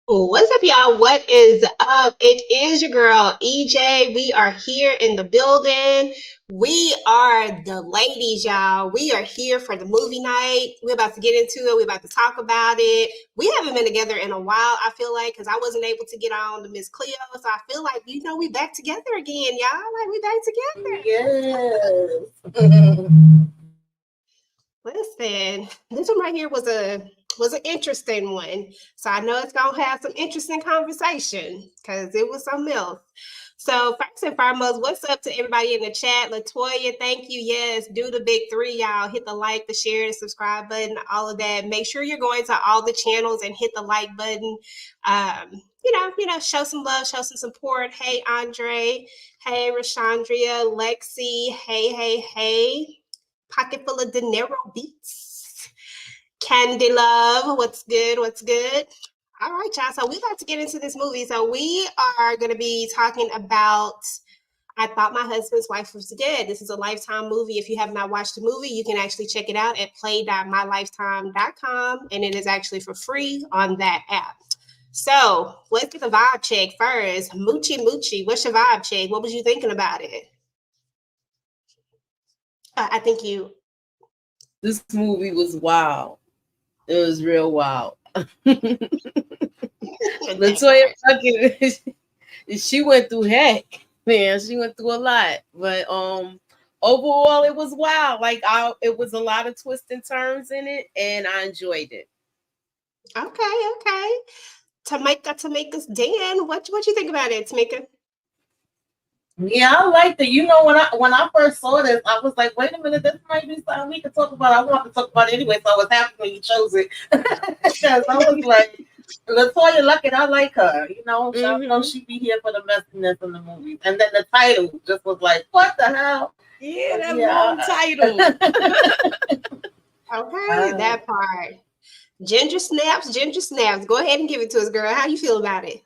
What's up, y'all? What is up? It is your girl, EJ. We are here in the building. We are the ladies, y'all. We are here for the movie night. We're about to get into it. We're about to talk about it. We haven't been together in a while, I feel like, because I wasn't able to get on to Miss Cleo. So I feel like, we back together again, y'all. Like, we back together. Yes. Listen, this one right here was an interesting one. So I know it's gonna have some interesting conversation because it was something else. So first and foremost, what's up to everybody in the chat? Latoya, thank you. Yes, do the big three, y'all. Hit the like, the share, the subscribe button, all of that. Make sure you're going to all the channels and hit the like button. Show some love, show some support. Hey, Andre. Hey, Rashandria, Lexi. Hey. Pocket full of dinero beats. Candy Love, what's good? What's good? All right, y'all. So we're about to get into this movie. So we are going to be talking about I Thought My Husband's Wife Was Dead. This is a Lifetime movie. If you have not watched the movie, you can actually check it out at play.mylifetime.com, and it is actually for free on that app. So let's get the vibe check first. Moochie, what's your vibe check? What was you thinking about it? I think you. This movie was wild. It was real wild. Latoya fucking she went through heck. Man, she went through a lot. But overall it was wild. Like it was a lot of twists and turns in it, and I enjoyed it. Okay. Tamika's Dan, what you think about it, Tamika? Yeah, I liked it. You know, when I first saw this, I was like, wait a minute, this might be something we could talk about. I want to talk about it anyway, so I was happy when you chose it. Because I was like, Latoya Luckett, I like her. You know, I know she be here for the messiness in the movies. And then the title just was like, what the hell? Yeah, that long title. Okay, that part. Ginger snaps. Go ahead and give it to us, girl. How you feel about it?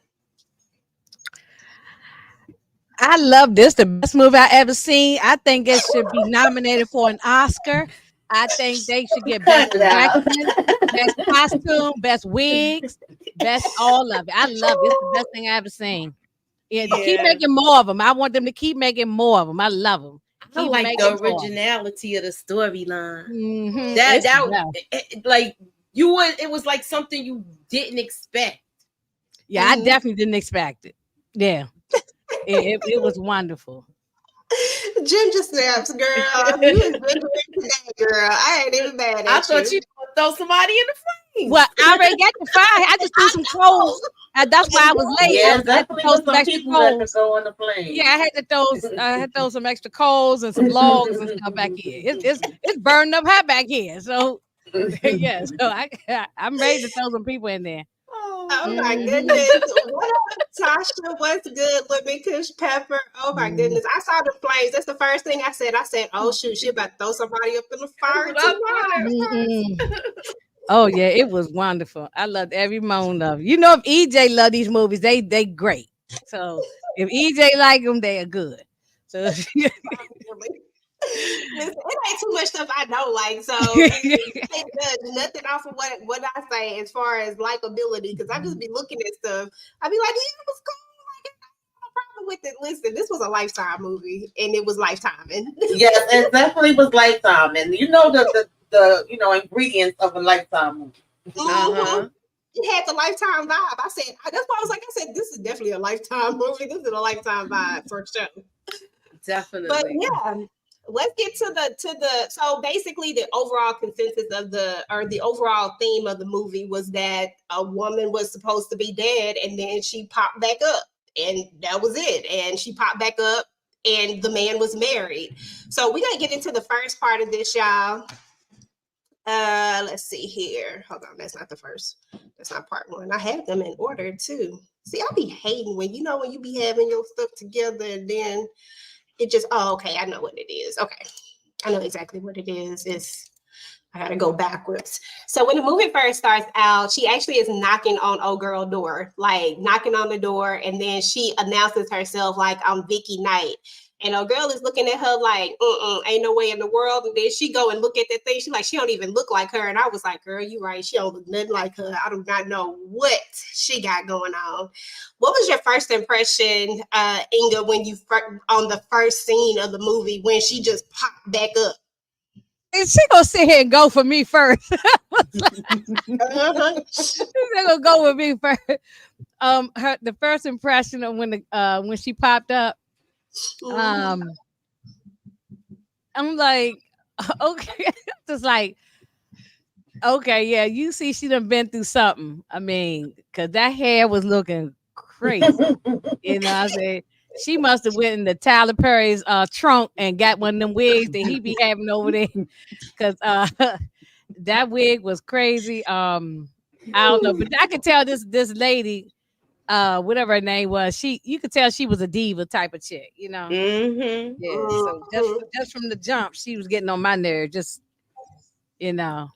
I love this. The best movie I ever seen. I think it should be nominated for an Oscar. I think they should get best direction, best costume, best wigs, best all of it. I love it. It's the best thing I ever seen. Yeah, keep making more of them. I want them to keep making more of them. I love them. I like the originality of the storyline. Mm-hmm. Like you would. It was like something you didn't expect. Yeah, I definitely didn't expect it. Yeah. It was wonderful. Ginger snaps, girl. You was good today, girl. I ain't even mad at you. I thought you would throw somebody in the flame. Well, I already got the fire. I just threw some coals. That's why I was late. Yeah, definitely was some people that could go on the plane. Yeah, I had to throw some extra coals and some logs and stuff back here. It's burning up hot back here. So yeah, so I'm ready to throw some people in there. Oh my goodness. What up, Tasha? What's good? Let me Kush Pepper. Oh my goodness. I saw the flames. That's the first thing I said. I said, oh shoot, she about to throw somebody up in the fire tonight. Oh yeah, it was wonderful. I loved every moment of it. You know, if EJ love these movies, they great. So if EJ like them, they are good. So Listen, it ain't too much stuff I don't like, so you can't judge nothing off of what I say as far as likability, because I just be looking at stuff. I be like, yeah, it was cool. Like, no problem with it. Listen, this was a Lifetime movie, and it was Lifetiming. Yes, it definitely was Lifetime, and you know the ingredients of a Lifetime movie. It had the Lifetime vibe. I said that's why I said this is definitely a Lifetime movie. This is a Lifetime vibe for sure. Definitely. But yeah. Let's get to the so basically the overall consensus of the overall theme of the movie was that a woman was supposed to be dead, and then she popped back up, and that was it. And she popped back up, and the man was married. So we're gonna get into the first part of this, y'all. Let's see here. Hold on, that's not the first. That's not part one. I had them in order too. See, I'll be hating when you be having your stuff together and then it just, okay, I know what it is. Okay, I know exactly what it is. I gotta go backwards. So when the movie first starts out, she actually is knocking on old girl door, like knocking on the door, and then she announces herself like, I'm Vicky Knight. And a girl is looking at her like, ain't no way in the world. And then she go and look at that thing. She like, she don't even look like her. And I was like, girl, you right. She don't look nothing like her. I do not know what she got going on. What was your first impression, Inga, when you on the first scene of the movie when she just popped back up? And she gonna sit here and go for me first. Uh-huh. She's gonna go with me first. The first impression of when she popped up, I'm like, okay, just like, okay, yeah, you see, she done been through something. I mean, cause that hair was looking crazy. You know, I said she must have went in the Tyler Perry's trunk and got one of them wigs that he be having over there. Cause that wig was crazy. I don't know, but I could tell this lady, whatever her name was, you could tell she was a diva type of chick, you know. Mm-hmm. Yeah. So just from the jump, she was getting on my nerve, just, you know.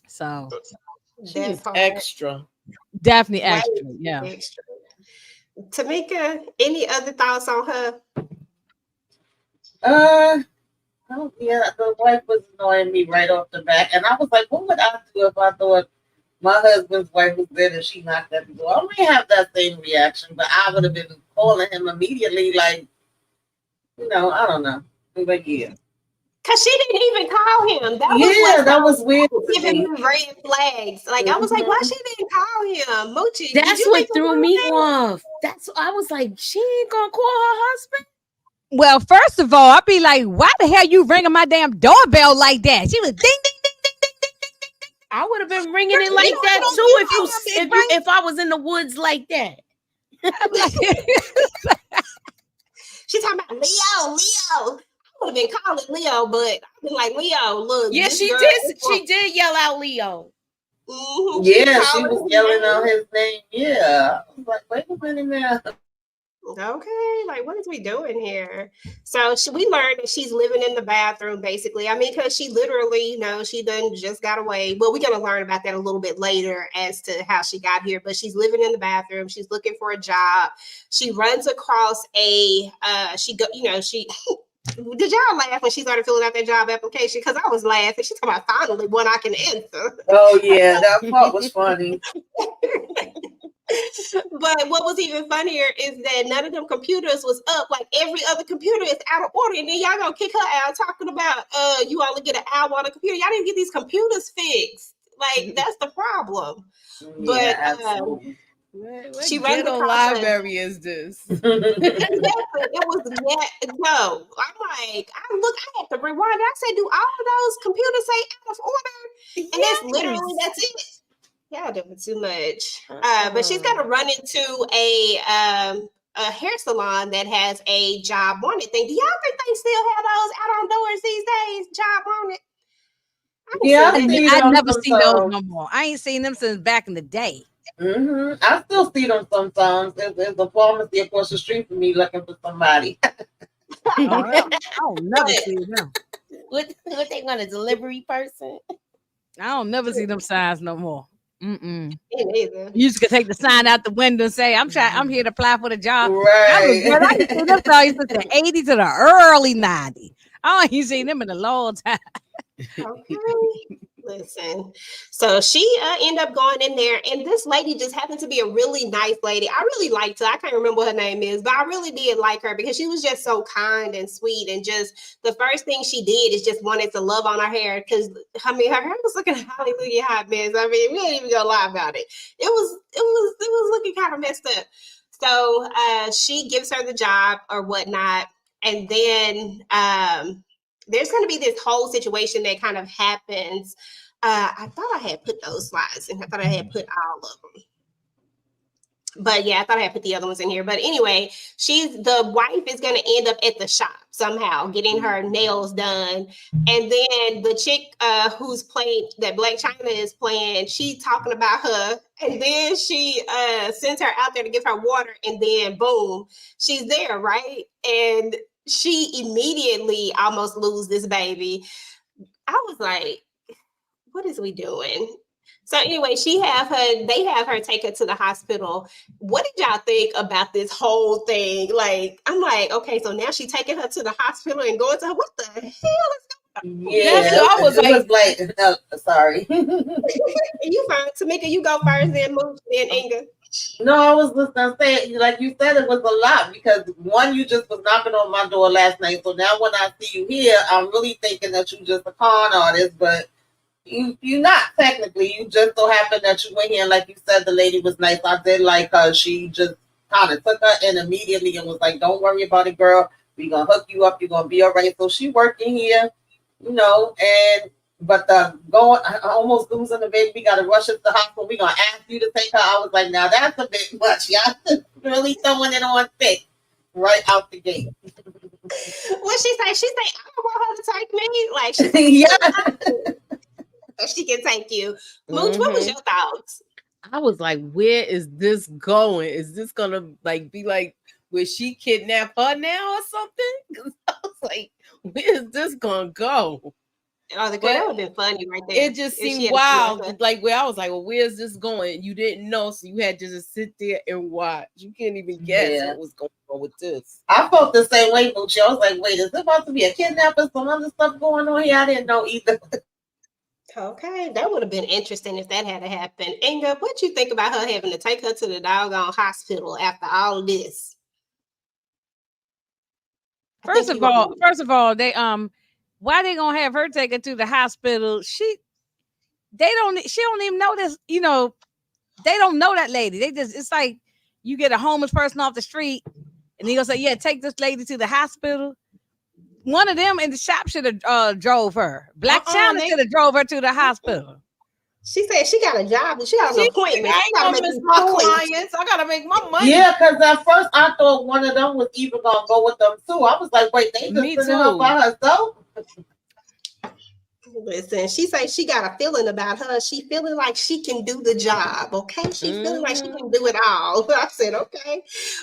So She's extra. Definitely extra. Yeah. Extra. Tamika, any other thoughts on her? Yeah, the wife was annoying me right off the bat, and I was like, what would I do if I thought my husband's wife was dead and she knocked at the door? I may have that same reaction, but I would have been calling him immediately, like, I don't know. But yeah. Cause she didn't even call him. That was weird. Giving me red flags. Like I was like, why she didn't call him? Moochie. That's what threw me off. I was like, she ain't gonna call her husband. Well, first of all, I'd be like, why the hell you ringing my damn doorbell like that? She was ding, ding, ding, ding, ding, ding, ding, ding, ding. I would have been ringing it like that too if I was in the woods like that. She's talking about Leo. I would have been calling Leo, but I've been like, Leo, look. Yeah, she did. She did yell out Leo. Mm-hmm. Yeah, she was yelling out his name. Yeah, I was like, wait a minute now. Okay, like what is we doing here? So we learned that she's living in the bathroom, basically. I mean, because she literally, she done just got away. Well, we're gonna learn about that a little bit later as to how she got here. But she's living in the bathroom. She's looking for a job. She runs across she. Did y'all laugh when she started filling out that job application? Because I was laughing. She's talking about finally one I can answer. Oh yeah, that part was funny. But what was even funnier is that none of them computers was up. Like every other computer is out of order, and then y'all gonna kick her out talking about you only get an hour on a computer. Y'all didn't get these computers fixed. Like that's the problem. Yeah, but what she runs ghetto library is this? Exactly. It was no. I'm like, I had to rewind. I said, do all of those computers say out of order? And that's it. Y'all doing too much. But she's got to run into a hair salon that has a job wanted thing. Do y'all think they still have those out on doors these days? Job wanted. I never seen those no more. I ain't seen them since back in the day. Mm-hmm. I still see them sometimes. There's a pharmacy across the street from me looking for somebody. I don't never see them. What they want, a delivery person? I don't never see them signs no more. Me neither. You just could take the sign out the window and say, I'm here to apply for the job. Right. I used to see them signs in the 80s to the early 90s. I ain't seen them in a long time. Okay. Listen, so she ended up going in there, and this lady just happened to be a really nice lady. I really liked her. I can't remember what her name is, but I really did like her because she was just so kind and sweet. And just the first thing she did is just wanted to love on her hair because her hair was looking hallelujah hot mess. I mean, we ain't even gonna lie about it. It was looking kind of messed up. So she gives her the job or whatnot, and then there's going to be this whole situation that kind of happens. I thought I had put those slides in. I thought I had put all of them. But yeah, I thought I had put the other ones in here. But anyway, the wife is going to end up at the shop somehow getting her nails done. And then the chick who's playing, that Black China is playing, she talking about her. And then she sends her out there to give her water. And then boom, she's there, right? And she immediately almost lose this baby. I was like, what is we doing? So anyway, they have her take her to the hospital. What did y'all think about this whole thing? Like, I'm like, okay, so now she taking her to the hospital and going to her. What the hell? Yeah, I was like, sorry. You fine. Tamika, you go first, then Mooch, then Inga. No, I was just gonna say, like you said, it was a lot because one, you just was knocking on my door last night. So now when I see you here, I'm really thinking that you just a con artist, but you're not technically. You just so happen that you went here, and like you said, the lady was nice. I did like her. She just kind of took her in immediately and was like, "Don't worry about it, girl. We gonna hook you up. You're gonna be all right." So she working here, and but going, I almost losing the baby. We gotta rush her to the hospital. We gonna ask you to take her. I was like, now that's a bit much. Y'all really throwing it on thick right out the gate. What she say? She say, I don't want her to take me. Like she Yeah. so she can take you. Mooch, what was your thoughts? I was like, where is this going? Is this gonna like be like will she kidnap her now or something? Because I was like, where is this gonna go? Oh, the girl, that would have been funny right there. It just seemed wild. Like where I was like, well, where's this going? You didn't know, so you had to just sit there and watch. You can't even guess what was going on with this. I felt the same way, Moochie. I was like, wait, is it about to be a kidnapping? Some other stuff going on here? I didn't know either. Okay, that would have been interesting if that had happened. Inga, what you think about her having to take her to the doggone hospital after all of this? First of all, they why they gonna have her take her to the hospital? She don't even know this, they don't know that lady. It's like you get a homeless person off the street and they gonna say, yeah, take this lady to the hospital. One of them in the shop should have drove her. Black China should have drove her to the hospital. She said she got a job and she got an appointment. I ain't gonna miss my clients. I gotta make my money. Yeah, because at first I thought one of them was even gonna go with them too. I was like, wait, they just sitting her by herself. Listen, she say she got a feeling about her. She feeling like she can do the job. Okay, she feeling like she can do it all. I said, okay,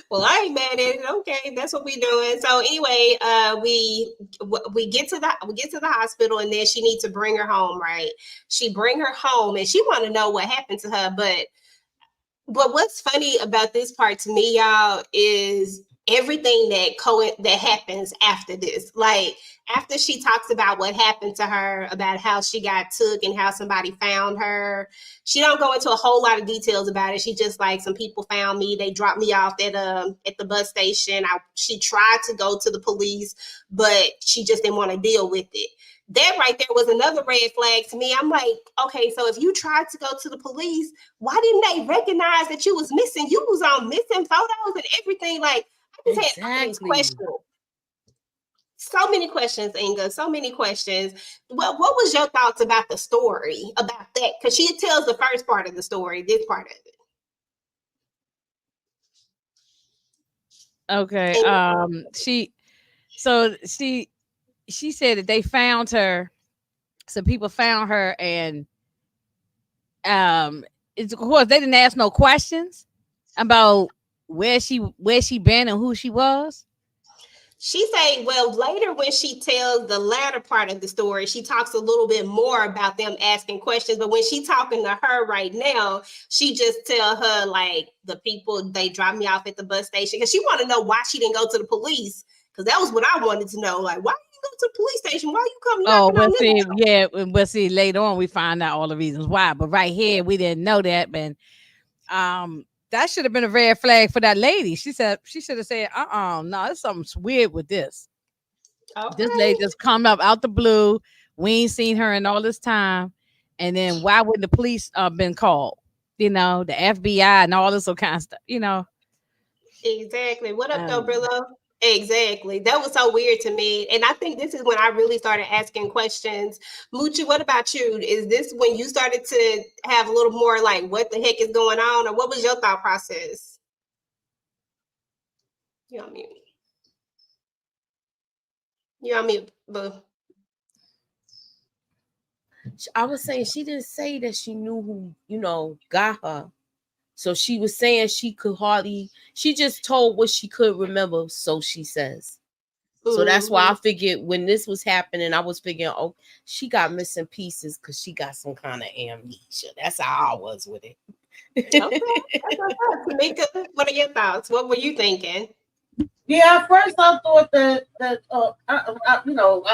well, I ain't mad at it. Okay, that's what we doing. So anyway, we get to the hospital, and then she needs to bring her home. Right? She bring her home, and she want to know what happened to her. But what's funny about this part to me, y'all, is everything that happens after this. Like after she talks about what happened to her, about how she got took and how somebody found her, she don't go into a whole lot of details about it. She just like, some people found me, they dropped me off at the bus station. She tried to go to the police, but she just didn't want to deal with it. That right there was another red flag to me. I'm like, okay, so if you tried to go to the police, why didn't they recognize that you was missing? You was on missing photos and everything. Like, I just had all these questions. So many questions, Inga. So many questions. Well, what was your thoughts about the story, about that? Because she tells the first part of the story, this part of it. Okay. She said that they found her. Some people found her, and of course they didn't ask no questions about where she been and who she was. She say, well, later when she tells the latter part of the story, she talks a little bit more about them asking questions. But when she talking to her right now, she just tell her like, the people, they dropped me off at the bus station, because she want to know why she didn't go to the police. Because that was what I wanted to know. Like, why you go to the police station? Why you come knocking on we'll see later on. We find out all the reasons why. But right here, we didn't know that. But that should have been a red flag for that lady. She should have said, no, there's something weird with this. Okay. This lady just come up out the blue. We ain't seen her in all this time. And then why wouldn't the police been called? The FBI and all this kind of stuff, Exactly. What up, though, Brillo? Exactly. That was so weird to me. And I think this is when I really started asking questions. Moochie, what about you? Is this when you started to have a little more like, what the heck is going on? Or what was your thought process? You're on mute. You're on mute, boo. I was saying she didn't say that she knew who, got her. So she was saying she just told what she could remember, so she says. So that's why I figured when this was happening, I was figuring, oh, she got missing pieces because she got some kind of amnesia. That's how I was with it. Okay. Tamika, what are your thoughts? What were you thinking? Yeah, at first I thought that I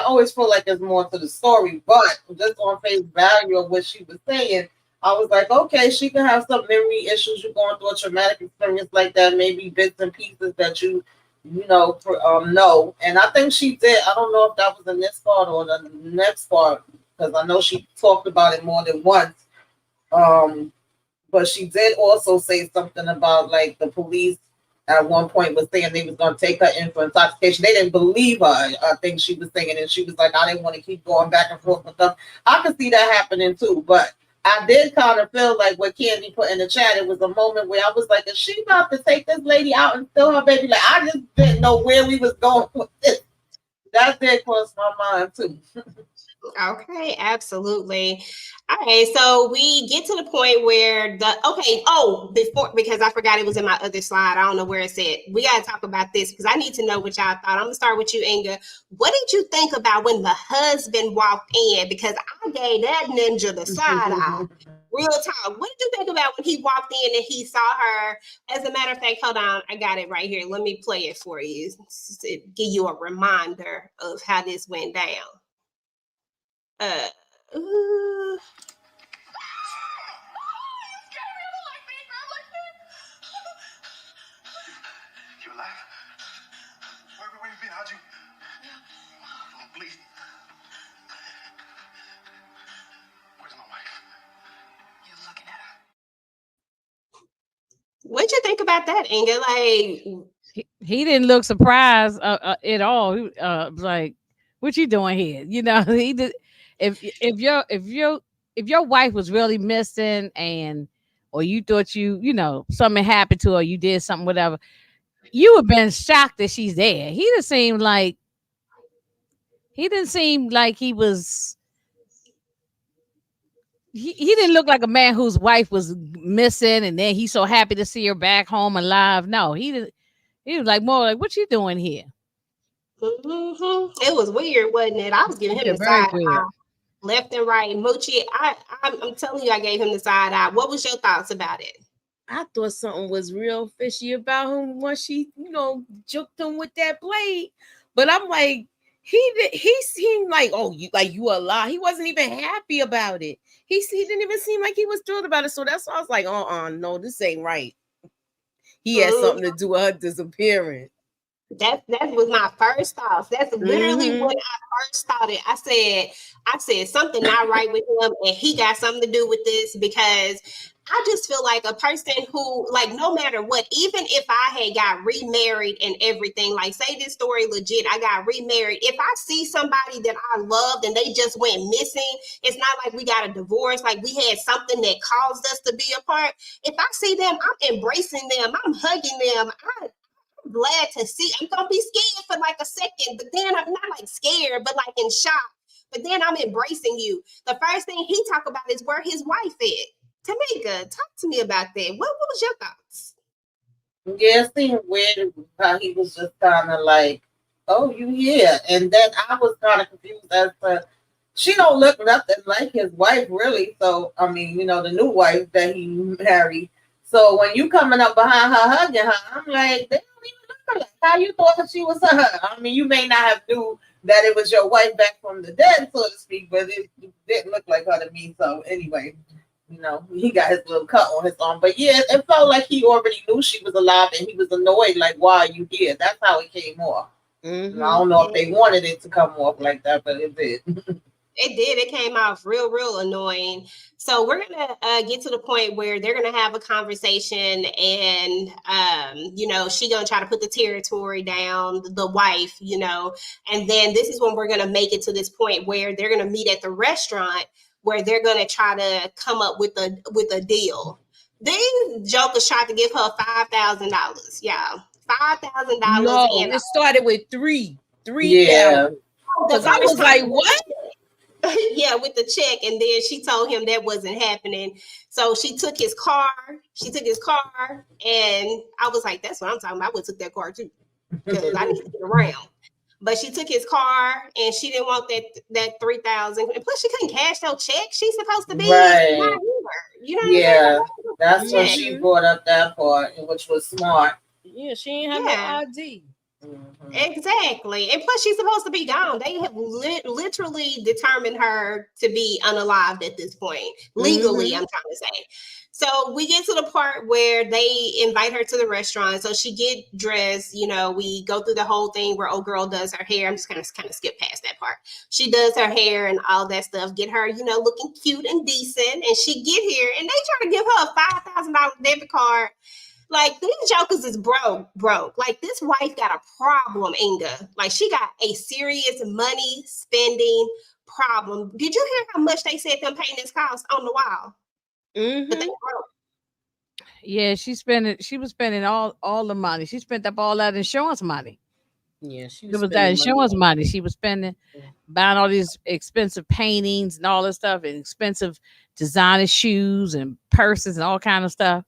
always feel like there's more to the story, but just on face value of what she was saying, I was like, okay, she can have some memory issues. You're going through a traumatic experience like that, maybe bits and pieces that know. And I think she did. I don't know if that was in this part or the next part because I know she talked about it more than once. But she did also say something about like the police at one point was saying they was going to take her in for intoxication. They didn't believe her. I think she was saying, and she was like, I didn't want to keep going back and forth with them. I could see that happening too, but I did kind of feel like what Candy put in the chat, it was a moment where I was like, is she about to take this lady out and steal her baby? Like, I just didn't know where we was going with this. That did cross my mind too. Okay, absolutely. All right, so we get to the point where before, because I forgot it was in my other slide. I don't know where it's at. We got to talk about this because I need to know what y'all thought. I'm gonna start with you, Inga. What did you think about when the husband walked in? Because I gave that ninja the side eye. Real talk. What did you think about when he walked in and he saw her? As a matter of fact, hold on, I got it right here. Let me play it for you to give you a reminder of how this went down. You alive? Where you been? How'd you? I'm bleeding. Where's my wife? You're looking at her. What'd you think about that, Inga? Like, he didn't look surprised at all. He like, what you doing here? You know, he did. If your wife was really missing or you thought something happened to her, you did something, whatever, you would have been shocked that she's there. He didn't seem like he was. He didn't look like a man whose wife was missing, and then he's so happy to see her back home alive. No, he didn't. He was like more like, "What you doing here?" It was weird, wasn't it? I was giving him the side eye, left and right. Moochie, I'm telling you, I gave him the side eye. What was your thoughts about it? I thought something was real fishy about him once she, juked him with that blade. But I'm like, he seemed like, you alive. He wasn't even happy about it. He didn't even seem like he was thrilled about it. So that's why I was like, no, this ain't right. He had something to do with her disappearance. That was my first thoughts. That's literally what I first thought it. I said something not right with him, and he got something to do with this because I just feel like a person who, like, no matter what, even if I had got remarried and everything, like, say this story legit, I got remarried. If I see somebody that I loved and they just went missing, it's not like we got a divorce, like we had something that caused us to be apart. If I see them, I'm embracing them, I'm hugging them. I'm glad to see. I'm gonna be scared for like a second, but then I'm not like scared, but like in shock. But then I'm embracing you. The first thing he talked about is where his wife is. Tamika, talk to me about that. What was your thoughts? Yeah, it seemed weird how he was just kind of like, oh, you here. And then I was kind of confused as to, she don't look nothing like his wife, really. So, I mean, the new wife that he married. So when you coming up behind her, hugging her, I'm like, they don't even look like how you thought that she was her. I mean, you may not have knew that it was your wife back from the dead, so to speak, but it didn't look like her to me. So anyway, he got his little cut on his arm. But yeah, it felt like he already knew she was alive and he was annoyed, like, why are you here? That's how it came off. Mm-hmm. I don't know if they wanted it to come off like that, but it did. It did. It came off real annoying. So we're going to get to the point where they're going to have a conversation and, she going to try to put the territory down, the wife, and then this is when we're going to make it to this point where they're going to meet at the restaurant where they're going to try to come up with a deal. These jokers tried to give her $5,000. Yeah. $5,000. No, it started with $3,000. Yeah. Because I was like, what? Yeah, with the check, and then she told him that wasn't happening. So she took his car, and I was like, that's what I'm talking about. I would have took that car too, because I need to get around. but she took his car and she didn't want that $3,000. And plus, she couldn't cash no check. She's supposed to be Right. not here. You know what Yeah, I'm saying? that's when she brought up that part, which was smart. Yeah, she ain't have Yeah. no ID. Mhm. Exactly. And plus, she's supposed to be gone. They have literally determined her to be unalived at this point. Legally, I'm trying to say. So we get to the part where they invite her to the restaurant. So she get dressed. You know, we go through the whole thing where old girl does her hair. I'm just kind of skip past that part. She does her hair and all that stuff. Get her, you know, looking cute and decent. And she get here and they try to give her a $5,000 debit card. Like, these jokers is broke. Like, this wife got a problem, Inga. Like, she got a serious money spending problem. Did you hear how much they said them paintings cost on the wall? But they broke. Yeah, she was spending all the money. She spent up all that insurance money. Yeah, she It was was that spending insurance money she was spending, buying all these expensive paintings and all this stuff, and expensive designer shoes and purses and all kind of stuff.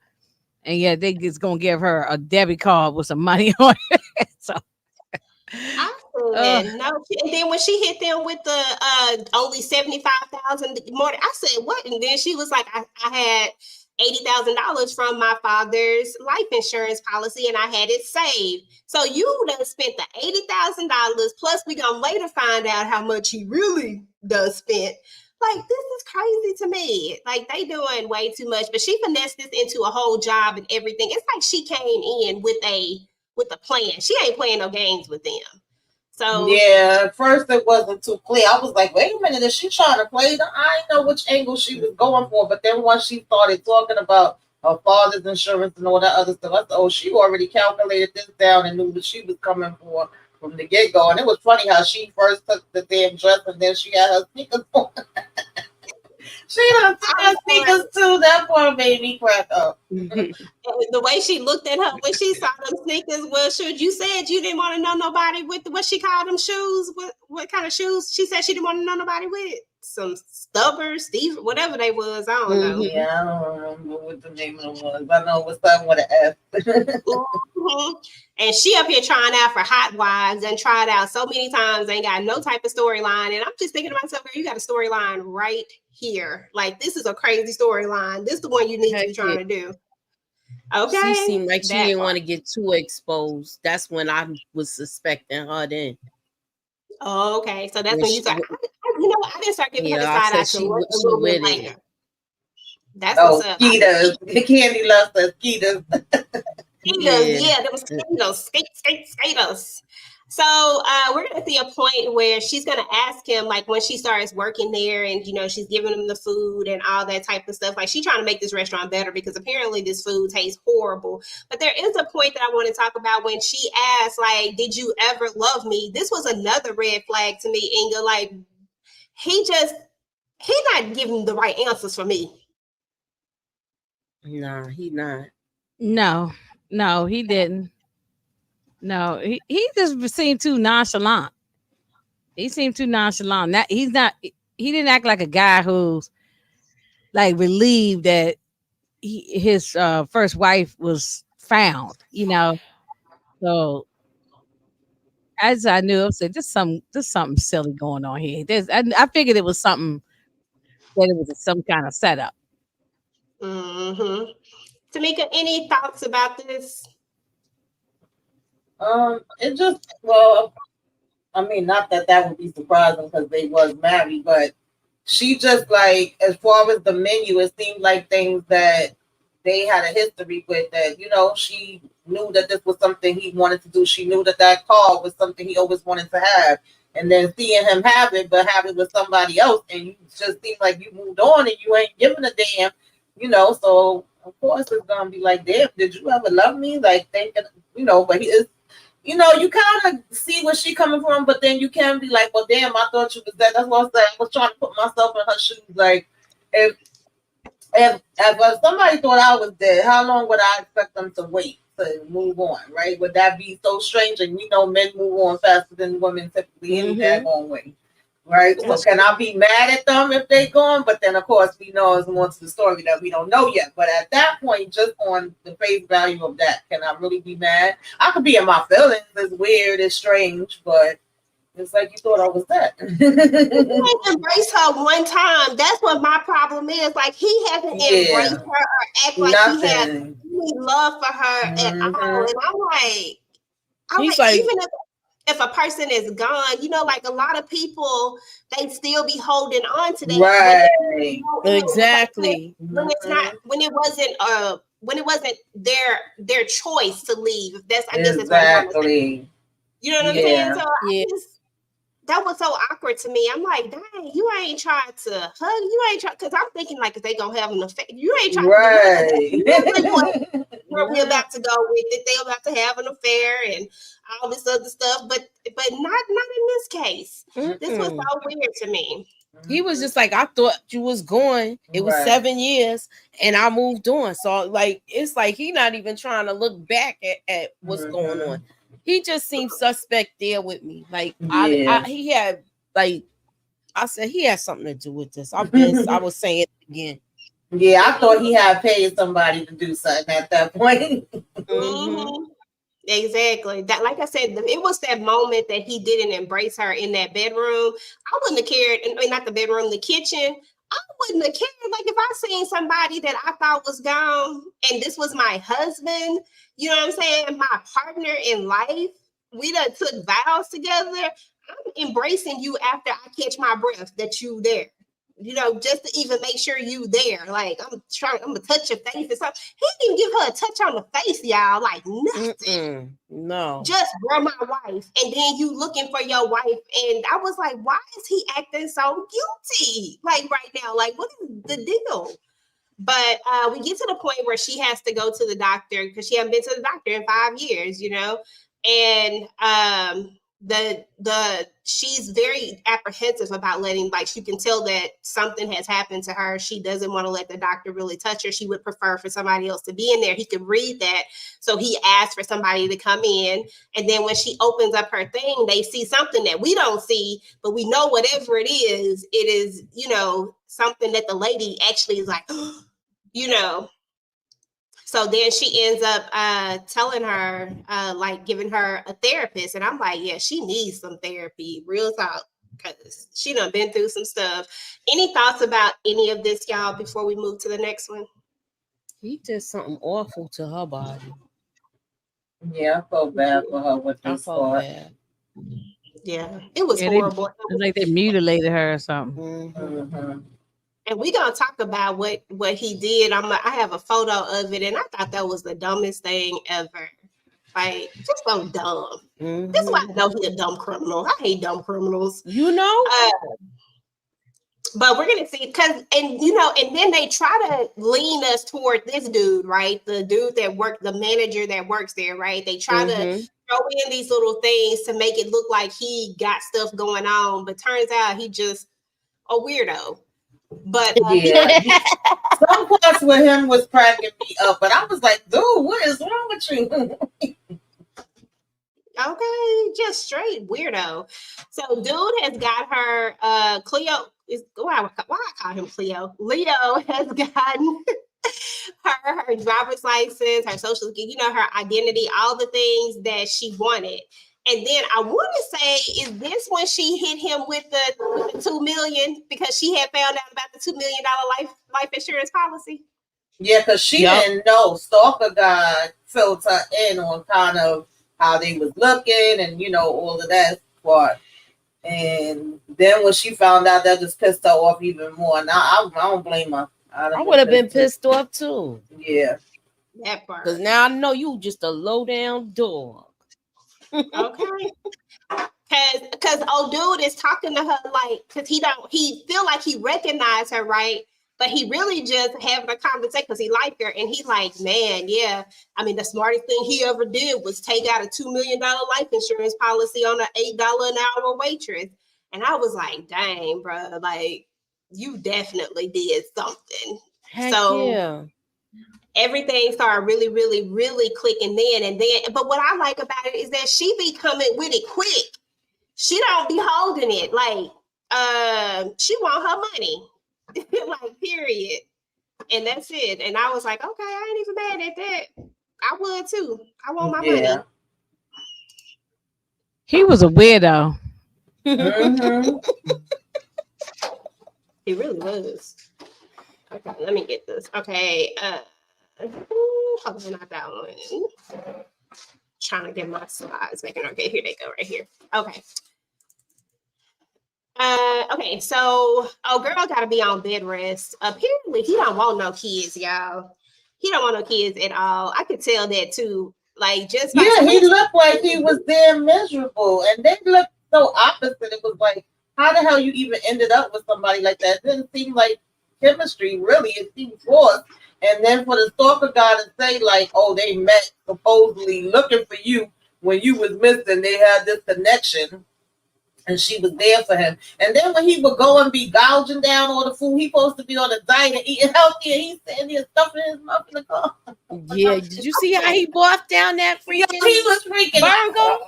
And yeah, they just gonna give her a debit card with some money on it. So I said, no. And then when she hit them with the only 75,000 more, I said, what? And then she was like, I had $80,000 from my father's life insurance policy and I had it saved. So you done spent the $80,000 plus we gonna later find out how much he really does spend. Like, this is crazy to me. Like, they doing way too much. But she finessed this into a whole job and everything. It's like she came in with a plan. She ain't playing no games with them. So yeah, at first it wasn't too clear. I was like, wait a minute, is she trying to play the? I didn't know which angle she was going for. But then once she started talking about her father's insurance and all that other stuff, I said, oh, she already calculated this down and knew what she was coming for from the get-go. And it was funny how she first took the damn dress and then she had her sneakers on. She done took her sneakers too. That poor baby cracked up. the way she looked at her when she saw them sneakers, well, shoot, you said you didn't want to know nobody with what she called them shoes. What kind of shoes? She said she didn't want to know nobody with some Stubbers, Steve, whatever they was. I don't know. Yeah, I don't remember what the name of them was. I know it was something with an F. And she up here trying out for Hot Wives and tried out so many times, ain't got no type of storyline. And I'm just thinking to myself, girl, you got a storyline right here. Like, this is a crazy storyline. This is the one you need to be trying to do. Okay. She seemed like she didn't want to get too exposed. That's when I was suspecting her then. Oh, okay. So that's when you start, I didn't start giving her the side eye to a little bit later. That's what's up. Skeeters. Candy loves the Skeeters. Skaters, yeah, them skaters. So we're gonna see a point where she's gonna ask him, like, when she starts working there, and she's giving him the food and all that type of stuff. Like, she's trying to make this restaurant better because apparently this food tastes horrible. But there is a point that I want to talk about when she asked, like, "Did you ever love me?" This was another red flag to me, Inga. Like, he not giving the right answers for me. Nah, he not. No, he didn't. No, he just seemed too nonchalant. He seemed too nonchalant. He didn't act like a guy who's like relieved that his first wife was found, So as I knew, I said, there's something silly going on here. I figured it was something, that it was some kind of setup. Mm-hmm. Tamika, any thoughts about this? It just, well, I mean, not that would be surprising because they was married, but she just, like, as far as the menu, it seemed like things that they had a history with, that, she knew that this was something he wanted to do. She knew that car was something he always wanted to have. And then seeing him have it, but have it with somebody else, and you just seem like you moved on and you ain't giving a damn, so of course it's gonna be like, damn, did you ever love me? Like, thinking, but he is, you kind of see where she coming from, but then you can be like, well, damn, I thought you was that. That's what I said. I was trying to put myself in her shoes. Like, if somebody thought I was dead, how long would I expect them to wait to move on, right? Would that be so strange? And men move on faster than women typically any daggone way, right? So can I be mad at them if they gone? But then, of course, we know there's more to the story that we don't know yet. But at that point, just on the face value of that, can I really be mad? I could be in my feelings. It's weird, it's strange, but It's like you thought I was that. He embraced her one time. That's what my problem is. Like he hasn't embraced her or act like he has any love for her at all. And I'm like, even if a person is gone, you know, like a lot of people, they still be holding on to that. Right. Exactly. When it's not, when it wasn't their choice to leave. I guess that's what I'm trying to say. You know what I'm saying? So that was so awkward to me. I'm like, dang, you ain't tried to hug. You ain't trying, because I'm thinking like if they gonna have an effect, you ain't trying to where we about to go with it. They about to have an affair and all this other stuff, but not in this case. This was so weird to me. He was just like, I thought you was going. It was 7 years and I moved on. So like it's like he not even trying to look back at what's going on. He just seemed suspect there with me. Like he had like I said he had something to do with this. I was saying it again. Yeah, I thought he had paid somebody to do something at that point. Exactly. That, like I said, it was that moment that he didn't embrace her in that bedroom. I wouldn't have cared. I mean, not the bedroom, the kitchen. I wouldn't have cared. Like if I seen somebody that I thought was gone and this was my husband, you know what I'm saying? My partner in life, we done took vows together. I'm embracing you after I catch my breath that you there. You know, just to even make sure you there. Like I'm gonna touch your face or something. He didn't give her a touch on the face, y'all. Like nothing. No. Just bro, my wife. And then you looking for your wife. And I was like, why is he acting so guilty? Like right now, like what is the deal? But we get to the point where she has to go to the doctor because she hasn't been to the doctor in 5 years, you know. And she's very apprehensive about letting, like she can tell that something has happened to her. She doesn't want to let the doctor really touch her. She would prefer for somebody else to be in there. He could read that. So he asked for somebody to come in. And then when she opens up her thing, they see something that we don't see, but we know whatever it is, you know, something that the lady actually is like, you know. So then she ends up telling her, like giving her a therapist. And I'm like, yeah, she needs some therapy, real talk, because she done been through some stuff. Any thoughts about any of this, y'all, before we move to the next one? He did something awful to her body. Yeah, I felt bad for her with this part. Yeah, it was horrible. It was like they mutilated her or something. And we're gonna talk about what he did. I have a photo of it, and I thought that was the dumbest thing ever. Like, just so dumb. This is why I know he's a dumb criminal. I hate dumb criminals. You know? But we're gonna see, and then they try to lean us toward this dude, right? The dude the manager that works there, right? They try to throw in these little things to make it look like he got stuff going on, but turns out he just a weirdo. But some parts with him was cracking me up, but I was like, dude, what is wrong with you? Okay, just straight weirdo. So dude has got her Cleo is why I call him Cleo. Leo has gotten her driver's license, her social security, her identity, all the things that she wanted. And then I want to say, is this when she hit him with the $2 million because she had found out about the $2 million life insurance policy? Yeah, because she didn't know. Stalker God filled her in on kind of how they was looking and all of that part. And then when she found out, that just pissed her off even more. Now I don't blame her. I would have been pissed off too. Yeah, that part. Because now I know you just a low down dog. Okay. Because old dude is talking to her like, because he feel like he recognized her, right? But he really just having a conversation because he liked her. And he like, man, yeah. I mean, the smartest thing he ever did was take out a $2 million life insurance policy on an $8 an hour waitress. And I was like, dang, bro, like you definitely did something. Heck yeah. Everything started really, really, really clicking then. But what I like about it is that she be coming with it quick. She don't be holding it. Like, she want her money. Like, period. And that's it. And I was like, okay, I ain't even mad at that. I would too. I want my money. He was a weirdo. Mhm. He really was. Okay, let me get this. Okay, hold on, not that one. Trying to get my slides back in. Okay, here they go, right here. Okay. Okay, so girl gotta be on bed rest. Apparently, he don't want no kids, y'all. He don't want no kids at all. I could tell that too. Like just by Yeah, he looked like he was damn miserable, and they looked so opposite. It was like, how the hell you even ended up with somebody like that? It didn't seem like chemistry, really. It seemed forced. And then for the stalker guy to say like, oh, they met supposedly looking for you when you was missing, they had this connection. And she was there for him. And then when he would go and be gouging down all the food, he supposed to be on a diet and eating healthy, and he's sitting there stuffing his mouth in the car. Yeah, did you see how he barfed down that freaking? He was freaking burger?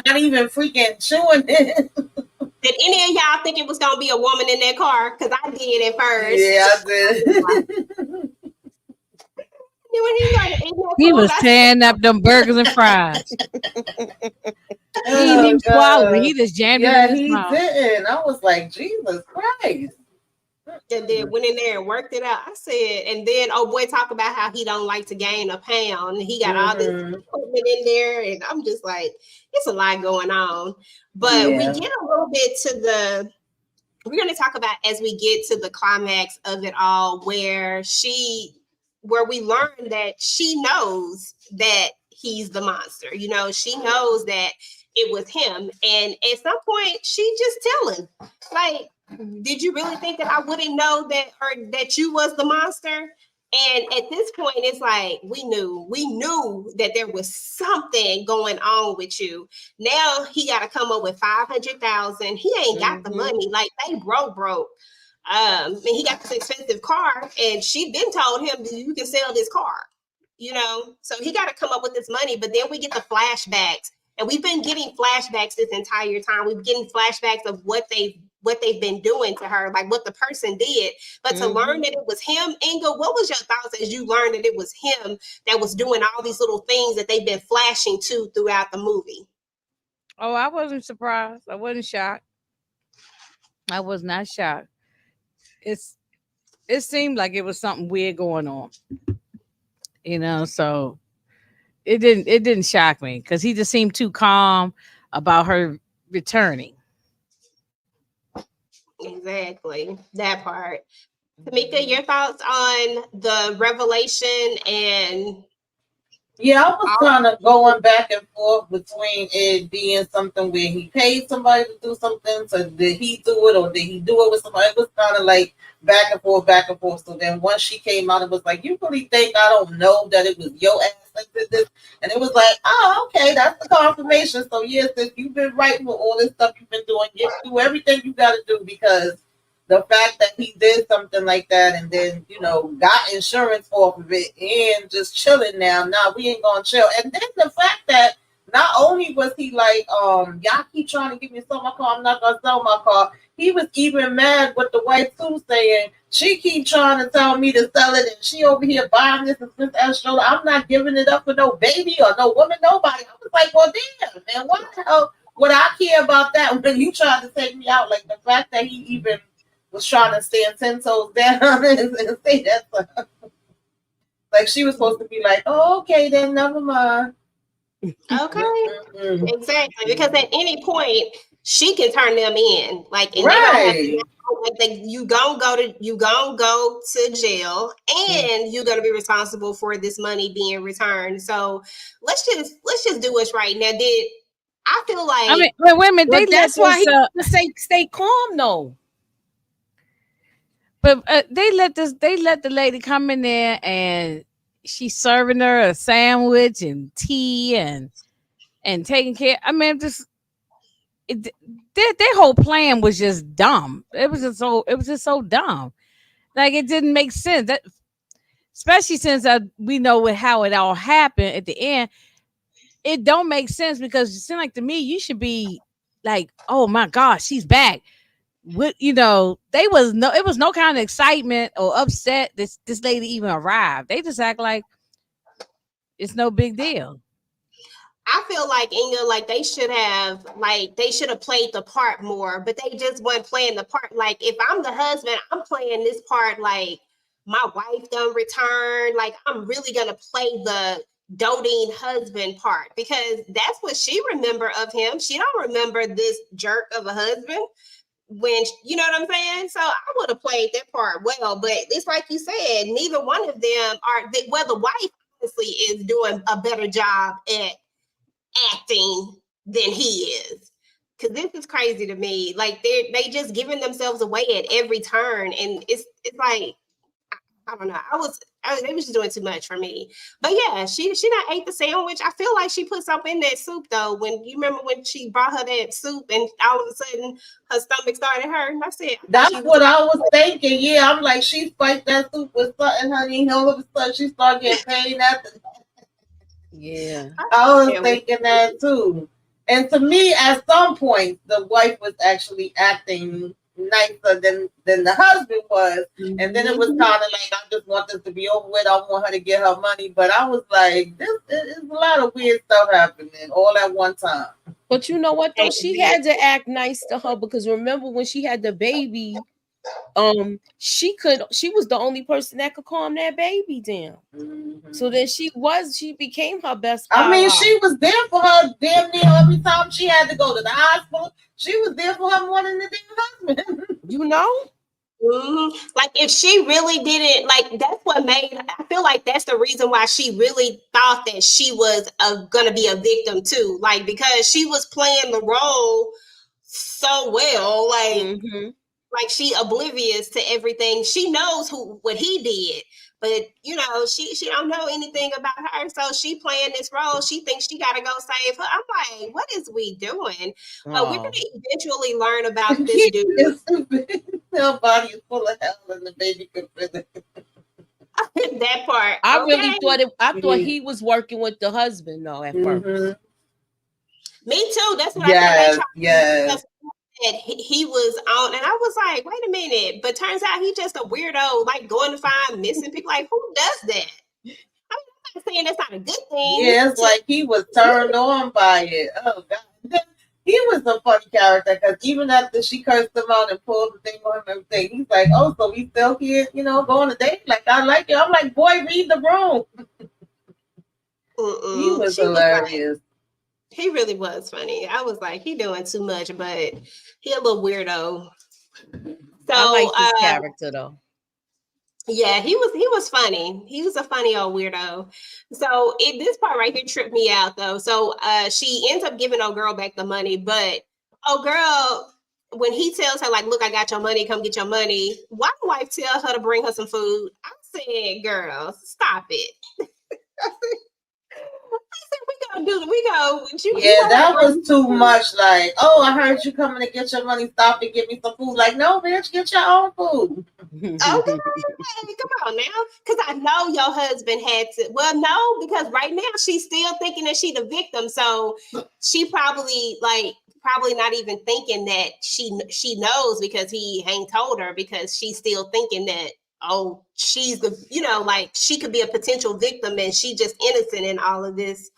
not even freaking chewing it. Did any of y'all think it was gonna be a woman in that car? Because I did at first. Yeah, I did. He was tearing up them burgers and fries. He didn't even swallow it. He just jammed it in his mouth. Didn't. I was like, Jesus Christ. And then went in there and worked it out. I said, and then oh boy, talk about how he don't like to gain a pound. He got all this equipment in there, and I'm just like, it's a lot going on. But we get a little bit to the. We're going to talk about as we get to the climax of it all, where we learn that she knows that he's the monster. You know, she knows that it was him, and at some point, she just telling, like, did you really think that I wouldn't know that you was the monster? And at this point, it's like we knew that there was something going on with you. Now he got to come up with 500,000. He ain't got the money. Like they broke. And he got this expensive car, and she been told him you can sell this car. You know, so he got to come up with this money. But then we get the flashbacks, and we've been getting flashbacks this entire time. We've been getting flashbacks of what they've been doing to her, like what the person did. But to learn that it was him, Inga, what was your thoughts as you learned that it was him that was doing all these little things that they've been flashing to throughout the movie? Oh, I wasn't surprised. I wasn't shocked. I was not shocked. It seemed like it was something weird going on. You know, so it didn't shock me because he just seemed too calm about her returning. Exactly, that part. Tamika, your thoughts on the revelation and Yeah, I was kind of going back and forth between it being something where he paid somebody to do something. So did he do it or did he do it with somebody? It was kind of like back and forth. So then once she came out, it was like, you really think I don't know that it was your ass that did this? And it was like, oh, okay, that's the confirmation. So yes, sis, you've been right with all this stuff you've been doing. You do everything you got to do because the fact that he did something like that and then, you know, got insurance off of it and just chilling now. Nah, we ain't gonna chill. And then the fact that not only was he like, y'all keep trying to get me to sell my car, I'm not gonna sell my car. He was even mad with the wife too, saying she keep trying to tell me to sell it and she over here buying this expensive ass stroller. I'm not giving it up for no baby or no woman, nobody. I was like, well, damn, man, why the hell would I care about that when you tried to take me out? Like the fact that he even was trying to stand 10 toes down and say that. Like she was supposed to be like, oh, okay, then never mind. Okay, exactly. Because at any point she can turn them in, like, and right. You gonna go to jail, and you're gonna be responsible for this money being returned. So let's just do us right now. I feel like I mean, wait a minute. That's why he say stay calm though. But they let the lady come in there and she's serving her a sandwich and tea and taking care. I mean, their whole plan was just dumb. It was just so dumb. Like it didn't make sense. That especially since we know how it all happened at the end. It don't make sense because it seemed like to me you should be like, oh my gosh, she's back. What, you know, it was no kind of excitement or upset this lady even arrived. They just act like it's no big deal. I feel like Inga, like they should have played the part more, but they just weren't playing the part. Like if I'm the husband, I'm playing this part like my wife done returned. Like I'm really gonna play the doting husband part because that's what she remember of him. She don't remember this jerk of a husband when you know what I'm saying. So I would have played that part well, but it's like you said, neither one of them are. Well, the wife honestly is doing a better job at acting than he is. Cause this is crazy to me. Like they just giving themselves away at every turn, and it's like I don't know. They was just doing too much for me. But yeah, she not ate the sandwich. I feel like she put something in that soup though. When you remember when she brought her that soup and all of a sudden her stomach started hurting. I said that's what I was thinking. Yeah, I'm like, she spiked that soup with something, honey. And all of a sudden she started getting pain after. Yeah. I was thinking that too. And to me, at some point, the wife was actually acting nicer than the husband was. Mm-hmm. And then it was kind of like, I just want this to be over with. I want her to get her money. But I was like, this is a lot of weird stuff happening all at one time. But you know what, though? She had to act nice to her because remember when she had the baby, she was the only person that could calm that baby down. Mm-hmm. So then she became her best friend. I mean, she was there for her damn near every time she had to go to the hospital. She was there for her more than the damn husband. You know? Mm-hmm. Like if she really didn't, like that's what made, I feel like that's the reason why she really thought that she was gonna be a victim too. Like because she was playing the role so well, like mm-hmm. like she oblivious to everything. She knows what he did, but you know she don't know anything about her. So she playing this role. She thinks she got to go save her. I'm like, what is we doing? But we're gonna eventually learn about this dude. Her body is full of hell, and the baby could fit it. That part. I really thought I thought he was working with the husband though at first. Me too. That's what I thought. Yes. That he was on, and I was like, wait a minute. But turns out he's just a weirdo, like going to find missing people. Like, who does that? I mean, I'm not saying that's not a good thing. Yeah, it's like he was turned on by it. Oh God. He was a funny character because even after she cursed him out and pulled the thing on him and everything, he's like, oh, so we still here, you know, going to date? Like, I like it. I'm like, boy, read the room. He was hilarious. He really was funny. I was like, he doing too much, but he a little weirdo. So I like this character though. Yeah, he was funny. He was a funny old weirdo. So this part right here tripped me out though. So she ends up giving old girl back the money, but old girl, when he tells her like, look, I got your money, come get your money. Why the wife tell her to bring her some food? I said, girl, stop it. Yeah, that was too much. Like, oh, I heard you coming to get your money. Stop and get me some food. Like, no, bitch, get your own food. Okay, come on now, because I know your husband had to. Well, no, because right now she's still thinking that she's the victim. So she probably not even thinking that she knows because he ain't told her, because she's still thinking that, oh, she's the, like she could be a potential victim and she just innocent in all of this.